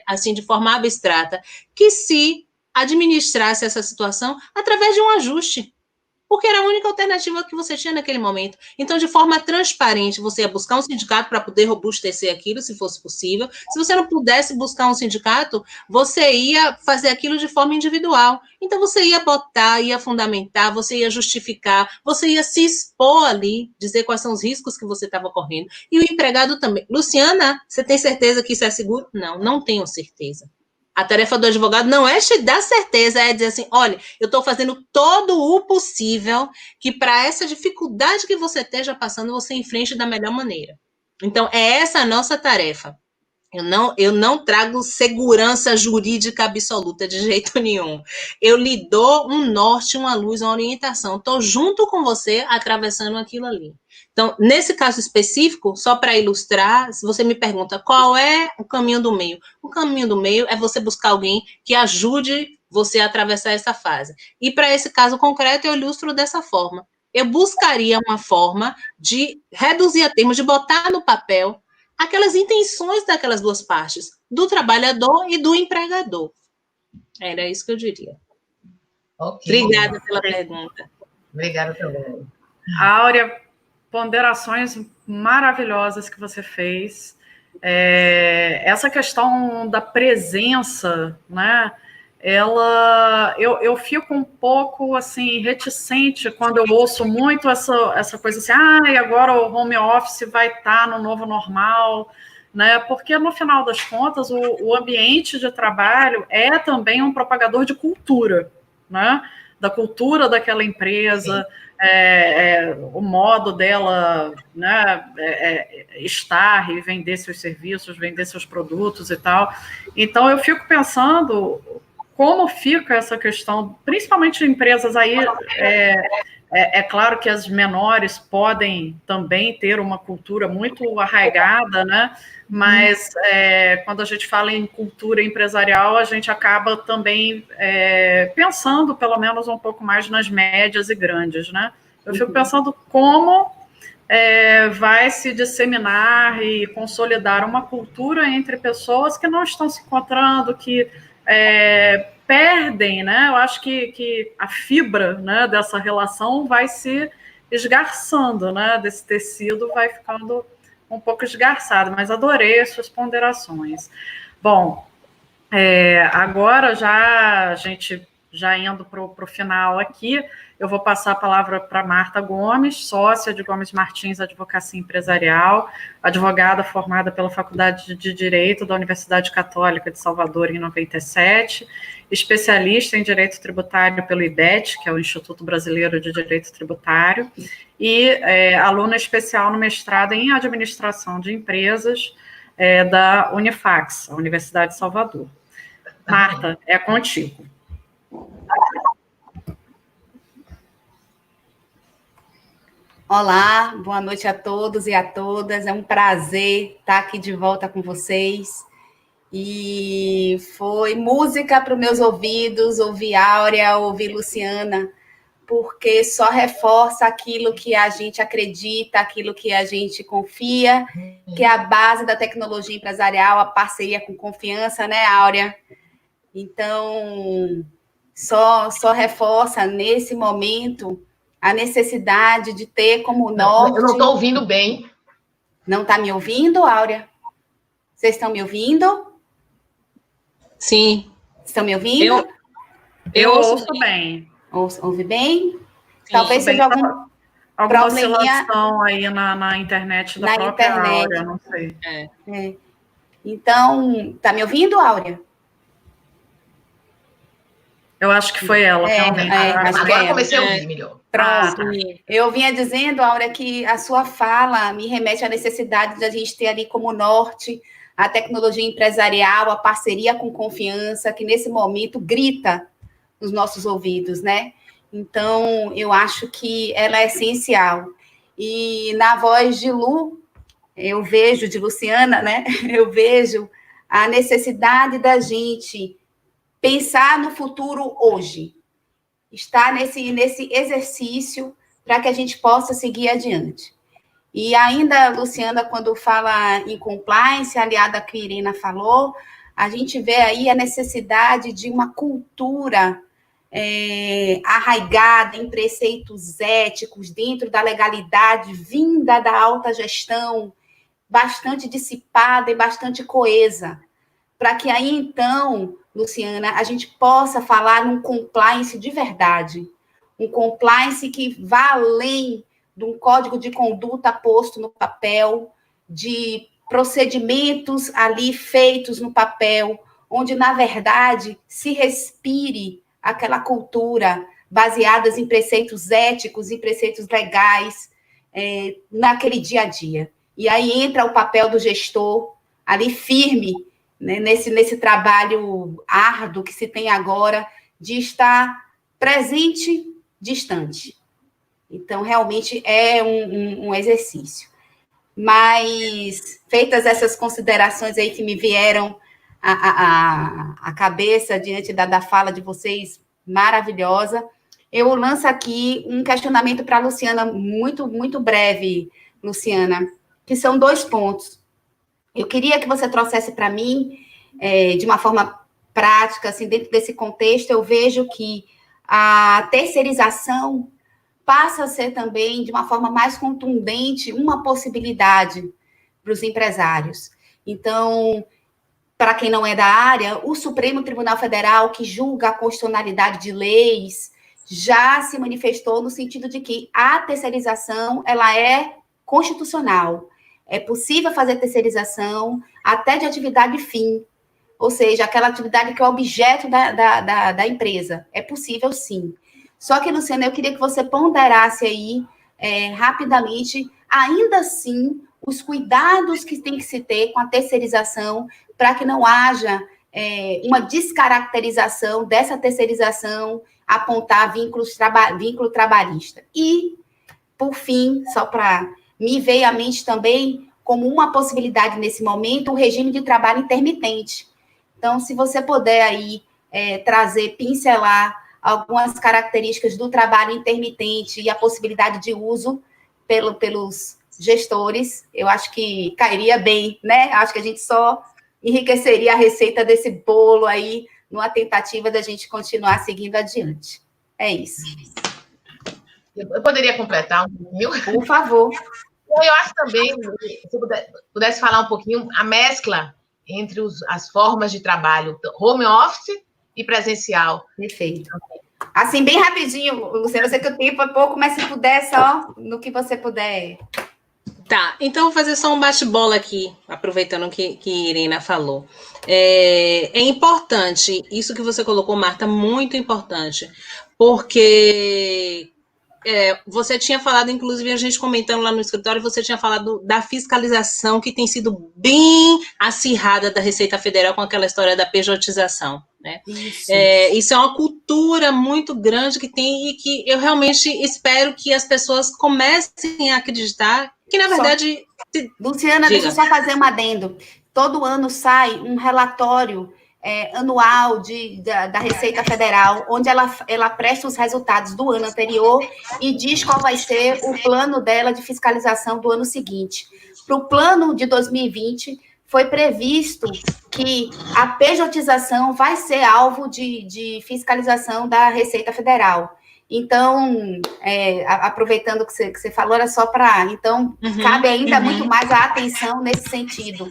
assim, de forma abstrata, que se administrasse essa situação através de um ajuste, porque era a única alternativa que você tinha naquele momento. Então, de forma transparente, você ia buscar um sindicato para poder robustecer aquilo, se fosse possível. Se você não pudesse buscar um sindicato, você ia fazer aquilo de forma individual. Então, você ia botar, ia fundamentar, você ia justificar, você ia se expor ali, dizer quais são os riscos que você estava correndo. E o empregado também. Luciana, você tem certeza que isso é seguro? Não, não tenho certeza. A tarefa do advogado não é te dar certeza, é dizer assim, olha, eu estou fazendo todo o possível que para essa dificuldade que você esteja passando, você enfrente da melhor maneira. Então, é essa a nossa tarefa. Eu não trago segurança jurídica absoluta de jeito nenhum. Eu lhe dou um norte, uma luz, uma orientação. Estou junto com você atravessando aquilo ali. Então, nesse caso específico, só para ilustrar, se você me pergunta qual é o caminho do meio, o caminho do meio é você buscar alguém que ajude você a atravessar essa fase. E para esse caso concreto, eu ilustro dessa forma. Eu buscaria uma forma de reduzir a termos, de botar no papel aquelas intenções daquelas duas partes, do trabalhador e do empregador. Era isso que eu diria. Okay. Obrigada pela pergunta. Obrigada também. Áurea, ponderações maravilhosas que você fez. Essa questão da presença, né? Eu fico um pouco assim reticente quando eu ouço muito essa coisa assim, agora o home office vai estar no novo normal, né? Porque no final das contas o ambiente de trabalho é também um propagador de cultura, né? Da cultura daquela empresa, o modo dela, né, estar e vender seus serviços, vender seus produtos e tal. Então eu fico pensando como fica essa questão, principalmente em empresas aí, é claro que as menores podem também ter uma cultura muito arraigada, né? Mas quando a gente fala em cultura empresarial, a gente acaba também pensando, pelo menos, um pouco mais nas médias e grandes, né? Eu fico pensando como vai se disseminar e consolidar uma cultura entre pessoas que não estão se encontrando, que perdem, né? Eu acho que a fibra, né, dessa relação vai se esgarçando, né? Desse tecido vai ficando um pouco esgarçado, mas adorei as suas ponderações. Bom, agora a gente já indo para o final aqui, eu vou passar a palavra para Marta Gomes, sócia de Gomes Martins Advocacia Empresarial, advogada formada pela Faculdade de Direito da Universidade Católica de Salvador em 97, especialista em Direito Tributário pelo IDET, que é o Instituto Brasileiro de Direito Tributário, e aluna especial no mestrado em Administração de Empresas da Unifax, a Universidade de Salvador. Marta, é contigo. Olá, boa noite a todos e a todas. É um prazer estar aqui de volta com vocês. E foi música para os meus ouvidos, ouvir Áurea, ouvir Luciana, porque só reforça aquilo que a gente acredita, aquilo que a gente confia, que é a base da tecnologia empresarial, a parceria com confiança, né, Áurea? Então, só reforça nesse momento a necessidade de ter como norte... Eu não estou ouvindo bem. Não está me ouvindo, Áurea? Vocês estão me ouvindo? Sim. Estão me ouvindo? Eu ouço bem. Ouve bem? Sim, talvez seja alguma probleminha... oscilação aí na internet da própria Áurea, não sei. Então, tá me ouvindo, Áurea? Eu acho que foi ela, realmente. Agora comecei a ouvir melhor. Pronto. Eu vinha dizendo, Áurea, que a sua fala me remete à necessidade de a gente ter ali como norte a tecnologia empresarial, a parceria com confiança, que nesse momento grita nos nossos ouvidos, né? Então, eu acho que ela é essencial. E na voz de Lu, eu vejo, de Luciana, né? Eu vejo a necessidade da gente pensar no futuro hoje, estar nesse exercício para que a gente possa seguir adiante. E ainda, Luciana, quando fala em compliance, aliada ao que a Irina falou, a gente vê aí a necessidade de uma cultura arraigada em preceitos éticos, dentro da legalidade, vinda da alta gestão, bastante dissipada e bastante coesa, para que aí, então, Luciana, a gente possa falar num compliance de verdade, um compliance que vá além de um código de conduta posto no papel, de procedimentos ali feitos no papel, onde, na verdade, se respire aquela cultura baseadas em preceitos éticos, em preceitos legais, naquele dia a dia. E aí entra o papel do gestor, ali firme, né, nesse trabalho árduo que se tem agora, de estar presente, distante. Então, realmente é um exercício. Mas, feitas essas considerações aí que me vieram à cabeça diante da fala de vocês, maravilhosa, eu lanço aqui um questionamento para a Luciana, muito, muito breve, Luciana, que são 2 pontos. Eu queria que você trouxesse para mim, de uma forma prática, assim, dentro desse contexto, eu vejo que a terceirização passa a ser também, de uma forma mais contundente, uma possibilidade para os empresários. Então, para quem não é da área, o Supremo Tribunal Federal, que julga a constitucionalidade de leis, já se manifestou no sentido de que a terceirização ela é constitucional. É possível fazer terceirização até de atividade fim, ou seja, aquela atividade que é objeto da empresa. É possível, sim. Só que, Luciana, eu queria que você ponderasse aí, rapidamente, ainda assim, os cuidados que tem que se ter com a terceirização para que não haja uma descaracterização dessa terceirização, apontar vínculo trabalhista. E, por fim, só para me veio à mente também, como uma possibilidade nesse momento, o regime de trabalho intermitente. Então, se você puder aí trazer, pincelar algumas características do trabalho intermitente e a possibilidade de uso pelos gestores, eu acho que cairia bem, né? Acho que a gente só enriqueceria a receita desse bolo aí, numa tentativa da gente continuar seguindo adiante. É isso. Eu poderia completar um pouquinho? Por favor. Eu acho também, se pudesse falar um pouquinho, a mescla entre as formas de trabalho, home office e presencial. Perfeito. Assim, bem rapidinho, Luciana, eu sei que o tempo é pouco, mas se puder, só no que você puder. Tá, então vou fazer só um bate-bola aqui, aproveitando o que Irina falou. É importante, isso que você colocou, Marta, muito importante, porque você tinha falado, inclusive a gente comentando lá no escritório, você tinha falado da fiscalização que tem sido bem acirrada da Receita Federal com aquela história da pejotização, né? Isso é uma cultura muito grande que tem e que eu realmente espero que as pessoas comecem a acreditar que, na verdade... Luciana, deixa eu só fazer um adendo. Todo ano sai um relatório anual da Receita Federal, onde ela presta os resultados do ano anterior e diz qual vai ser o plano dela de fiscalização do ano seguinte. Para o plano de 2020, foi previsto que a pejotização vai ser alvo de fiscalização da Receita Federal. Então, aproveitando que você falou, era só para... Então, cabe ainda muito mais a atenção nesse sentido.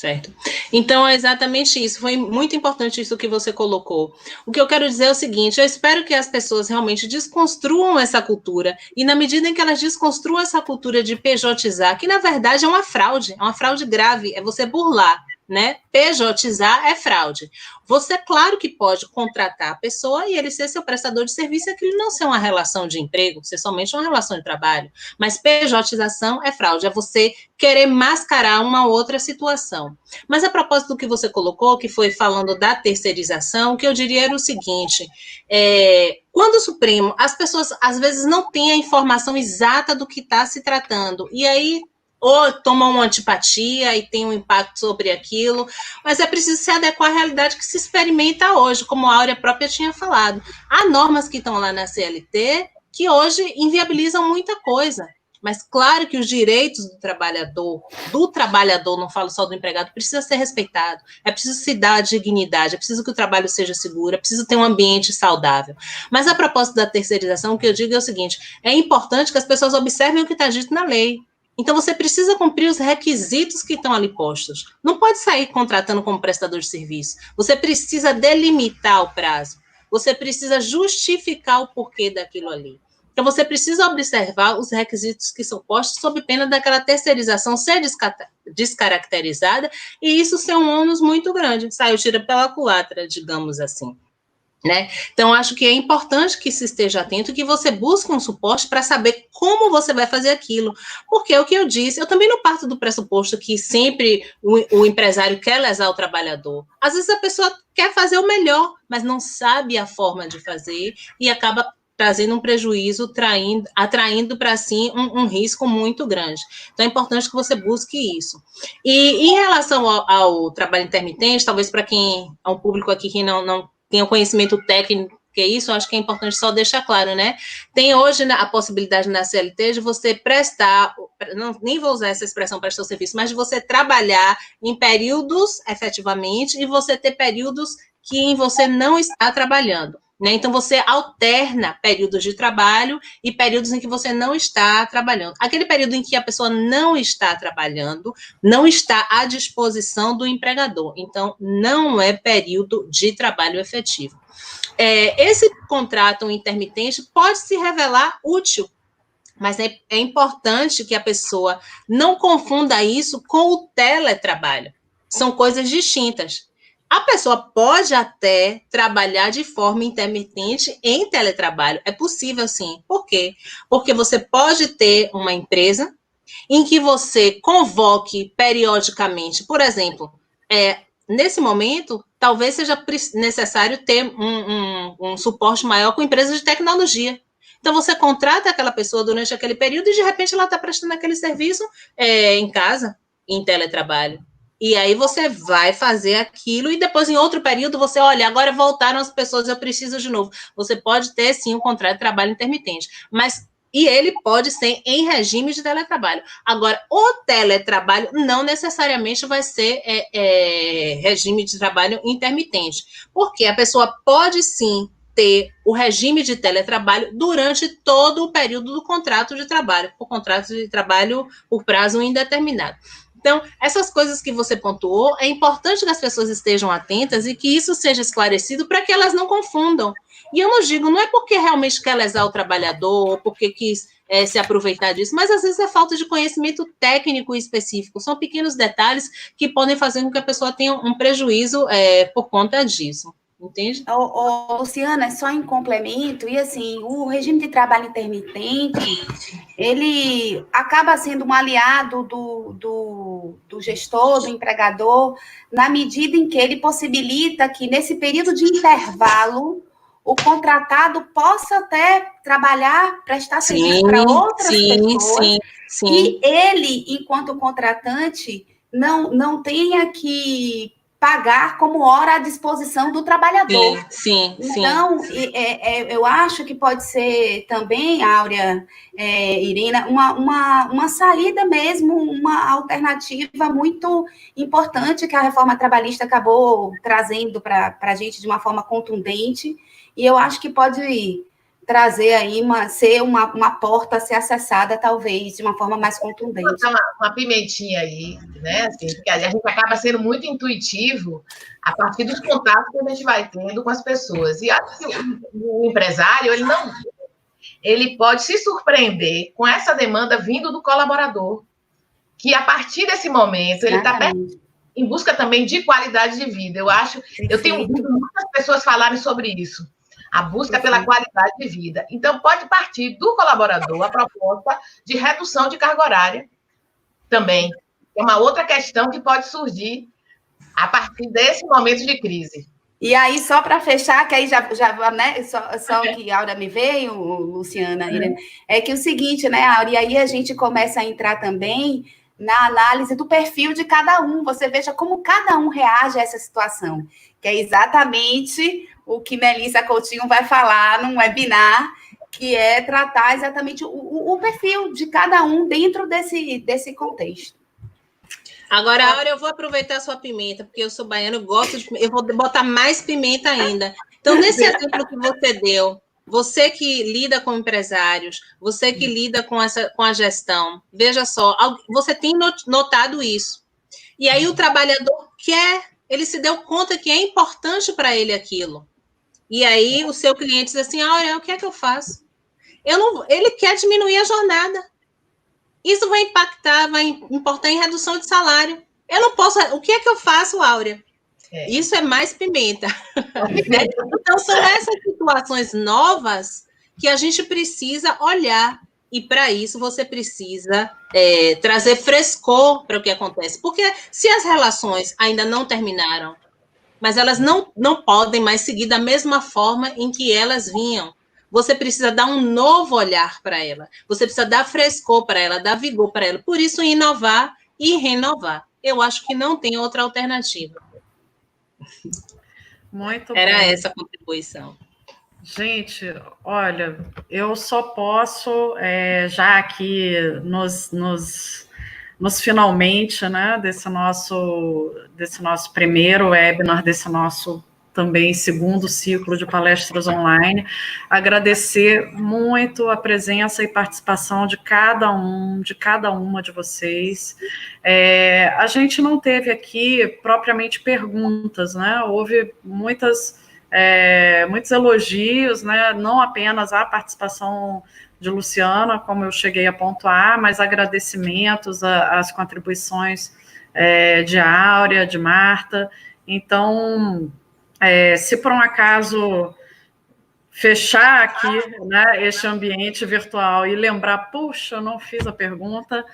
Certo. Então, é exatamente isso. Foi muito importante isso que você colocou. O que eu quero dizer é o seguinte, eu espero que as pessoas realmente desconstruam essa cultura, e na medida em que elas desconstruam essa cultura de pejotizar, que na verdade é uma fraude grave, é você burlar, né? Pejotizar é fraude. Você, claro que pode contratar a pessoa e ele ser seu prestador de serviço e aquilo não ser uma relação de emprego, ser somente uma relação de trabalho. Mas pejotização é fraude, é você querer mascarar uma outra situação. Mas a propósito do que você colocou, que foi falando da terceirização, o que eu diria era o seguinte, quando o Supremo, as pessoas às vezes não têm a informação exata do que está se tratando, e aí ou tomam uma antipatia e tem um impacto sobre aquilo, mas é preciso se adequar à realidade que se experimenta hoje, como a Áurea própria tinha falado. Há normas que estão lá na CLT que hoje inviabilizam muita coisa, mas claro que os direitos do trabalhador, não falo só do empregado, precisa ser respeitado, é preciso se dar a dignidade, é preciso que o trabalho seja seguro, é preciso ter um ambiente saudável. Mas a propósito da terceirização, o que eu digo é o seguinte, é importante que as pessoas observem o que está dito na lei. Então, você precisa cumprir os requisitos que estão ali postos. Não pode sair contratando como prestador de serviço. Você precisa delimitar o prazo. Você precisa justificar o porquê daquilo ali. Então, você precisa observar os requisitos que são postos sob pena daquela terceirização ser descaracterizada e isso ser um ônus muito grande. Saiu tira pela culatra, digamos assim. Né? Então, acho que é importante que se esteja atento, que você busque um suporte para saber como você vai fazer aquilo, porque é o que eu disse, eu também não parto do pressuposto que sempre o empresário quer lesar o trabalhador. Às vezes a pessoa quer fazer o melhor, mas não sabe a forma de fazer e acaba trazendo um prejuízo, atraindo para si um risco muito grande. Então, é importante que você busque isso. E em relação ao trabalho intermitente, talvez para quem é um público aqui que não tem o conhecimento técnico, que é isso, eu acho que é importante só deixar claro, né? Tem hoje a possibilidade na CLT de você prestar, nem vou usar essa expressão prestar o serviço, mas de você trabalhar em períodos, efetivamente, e você ter períodos que você não está trabalhando. Né? Então, você alterna períodos de trabalho e períodos em que você não está trabalhando. Aquele período em que a pessoa não está trabalhando, não está à disposição do empregador. Então, não é período de trabalho efetivo. Esse contrato intermitente pode se revelar útil, mas é importante que a pessoa não confunda isso com o teletrabalho. São coisas distintas. A pessoa pode até trabalhar de forma intermitente em teletrabalho. É possível, sim. Por quê? Porque você pode ter uma empresa em que você convoque periodicamente. Por exemplo, nesse momento, talvez seja necessário ter um suporte maior com empresas de tecnologia. Então, você contrata aquela pessoa durante aquele período e, de repente, ela está prestando aquele serviço em casa, em teletrabalho. E aí você vai fazer aquilo e depois, em outro período, você, olha, agora voltaram as pessoas, eu preciso de novo. Você pode ter, sim, um contrato de trabalho intermitente, e ele pode ser em regime de teletrabalho. Agora, o teletrabalho não necessariamente vai ser regime de trabalho intermitente, porque a pessoa pode, sim, ter o regime de teletrabalho durante todo o período do contrato de trabalho, por contrato de trabalho por prazo indeterminado. Então, essas coisas que você pontuou, é importante que as pessoas estejam atentas e que isso seja esclarecido para que elas não confundam. E eu não digo, não é porque realmente quer lesar o trabalhador ou porque quis se aproveitar disso, mas às vezes é falta de conhecimento técnico e específico. São pequenos detalhes que podem fazer com que a pessoa tenha um prejuízo por conta disso. Entende? Luciana, só em complemento, e assim, o regime de trabalho intermitente, ele acaba sendo um aliado do gestor, do empregador, na medida em que ele possibilita que, nesse período de intervalo, o contratado possa até trabalhar, prestar serviço para outras pessoas, e ele, enquanto contratante, não tenha que pagar como hora à disposição do trabalhador. Então, eu acho que pode ser também, Áurea, Irina, uma saída mesmo, uma alternativa muito importante que a reforma trabalhista acabou trazendo para a gente de uma forma contundente, e eu acho que pode trazer aí ser uma porta a ser acessada, talvez, de uma forma mais contundente. Vou botar uma pimentinha aí, né? Assim, porque a gente acaba sendo muito intuitivo a partir dos contatos que a gente vai tendo com as pessoas. E acho que o empresário, ele pode se surpreender com essa demanda vindo do colaborador, que a partir desse momento ele está em busca também de qualidade de vida. Eu tenho ouvido muitas pessoas falarem sobre isso, a busca pela qualidade de vida. Então, pode partir do colaborador a proposta de redução de carga horária também. É uma outra questão que pode surgir a partir desse momento de crise. E aí, só para fechar, que aí já né, só que a Áurea me veio, Luciana, é que o seguinte, né, Áurea, e aí a gente começa a entrar também na análise do perfil de cada um. Você veja como cada um reage a essa situação, que é exatamente o que Melissa Coutinho vai falar num webinar, que é tratar exatamente o perfil de cada um dentro desse contexto. Agora, Áurea, eu vou aproveitar a sua pimenta, porque eu sou baiana, eu vou botar mais pimenta ainda. Então, nesse exemplo que você deu, você que lida com empresários, você que lida com a gestão, veja só, você tem notado isso. E aí o trabalhador ele se deu conta que é importante para ele aquilo. E aí o seu cliente diz assim, Áurea, o que é que eu faço? Ele quer diminuir a jornada. Isso vai importar em redução de salário. Eu não posso... O que é que eu faço, Áurea? Isso é mais pimenta. Então, são essas situações novas que a gente precisa olhar. E, para isso, você precisa trazer frescor para o que acontece. Porque se as relações ainda não terminaram, mas elas não podem mais seguir da mesma forma em que elas vinham, você precisa dar um novo olhar para ela. Você precisa dar frescor para ela, dar vigor para ela. Por isso, inovar e renovar. Eu acho que não tem outra alternativa. Muito Era bom. essa a contribuição. Gente, olha, eu só posso, já aqui nos finalmente, né, desse nosso primeiro webinar, desse nosso também segundo ciclo de palestras online, agradecer muito a presença e participação de cada uma de vocês. A gente não teve aqui propriamente perguntas, né? Houve muitos elogios, né? Não apenas à participação de Luciana, como eu cheguei a pontuar, mas agradecimentos às contribuições de Áurea, de Marta. Então, se por um acaso fechar aqui, né, este ambiente virtual e lembrar, puxa, eu não fiz a pergunta,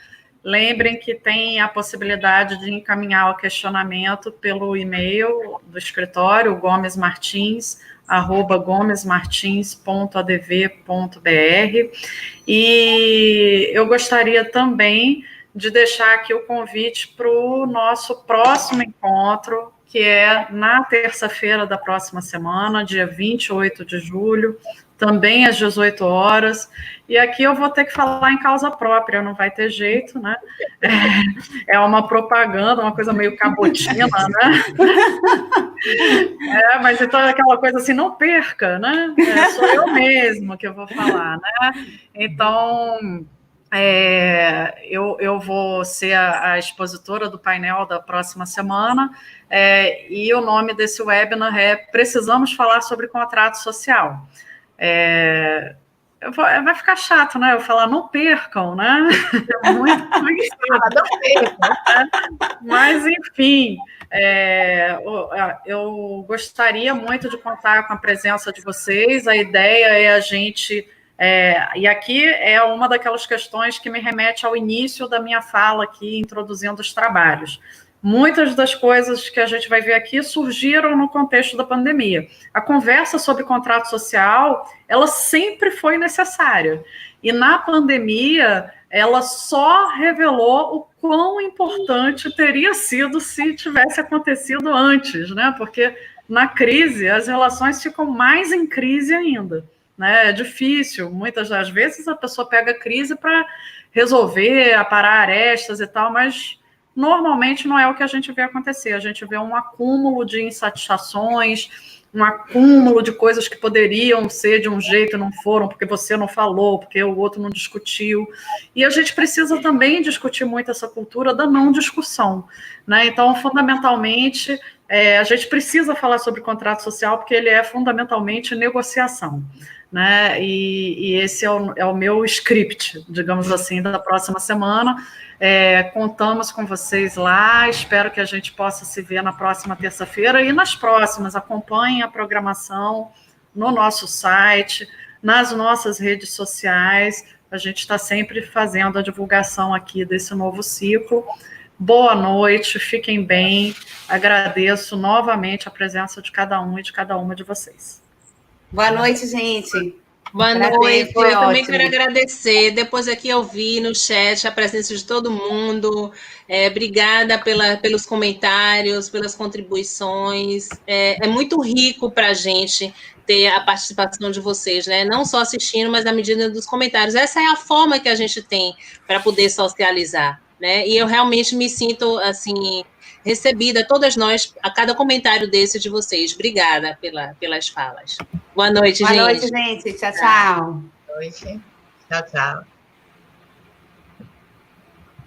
lembrem que tem a possibilidade de encaminhar o questionamento pelo e-mail do escritório, gomesmartins@gomesmartins.adv.br. E eu gostaria também de deixar aqui o convite para o nosso próximo encontro, que é na terça-feira da próxima semana, dia 28 de julho, também às 18 horas, e aqui eu vou ter que falar em causa própria, não vai ter jeito, né? É uma propaganda, uma coisa meio cabotina, né? Mas então é aquela coisa assim, não perca, né? Sou eu mesmo que eu vou falar, né? Então... eu vou ser a expositora do painel da próxima semana, e o nome desse webinar é Precisamos Falar sobre Contrato Social. Vai ficar chato, né? Eu falar, não percam, né? Muito não percam. Mas, enfim, eu gostaria muito de contar com a presença de vocês. A ideia é a gente... e aqui é uma daquelas questões que me remete ao início da minha fala aqui, introduzindo os trabalhos. Muitas das coisas que a gente vai ver aqui surgiram no contexto da pandemia. A conversa sobre contrato social, ela sempre foi necessária. E na pandemia, ela só revelou o quão importante teria sido se tivesse acontecido antes, né? Porque na crise, as relações ficam mais em crise ainda. Né? É difícil, muitas das vezes a pessoa pega a crise para resolver, aparar arestas e tal, mas normalmente não é o que a gente vê acontecer. A gente vê um acúmulo de insatisfações, um acúmulo de coisas que poderiam ser de um jeito e não foram, porque você não falou, porque o outro não discutiu. E a gente precisa também discutir muito essa cultura da não discussão, né? Então, fundamentalmente, a gente precisa falar sobre contrato social, porque ele é fundamentalmente negociação, né? E esse é o meu script, digamos assim, da próxima semana. Contamos com vocês lá, espero que a gente possa se ver na próxima terça-feira e nas próximas. Acompanhem a programação no nosso site, nas nossas redes sociais. A gente está sempre fazendo a divulgação aqui desse novo ciclo. Boa noite, fiquem bem. Agradeço novamente a presença de cada um e de cada uma de vocês. Boa noite, gente. Boa noite, eu também quero agradecer. Depois aqui eu vi no chat a presença de todo mundo. Obrigada pelos comentários, pelas contribuições. É muito rico para a gente ter a participação de vocês, né? Não só assistindo, mas na medida dos comentários. Essa é a forma que a gente tem para poder socializar, né? E eu realmente me sinto, assim, recebida, todas nós, a cada comentário desse de vocês. Obrigada pelas falas. Boa noite, gente. Boa noite, gente. Tchau, tchau. Boa noite. Tchau, tchau.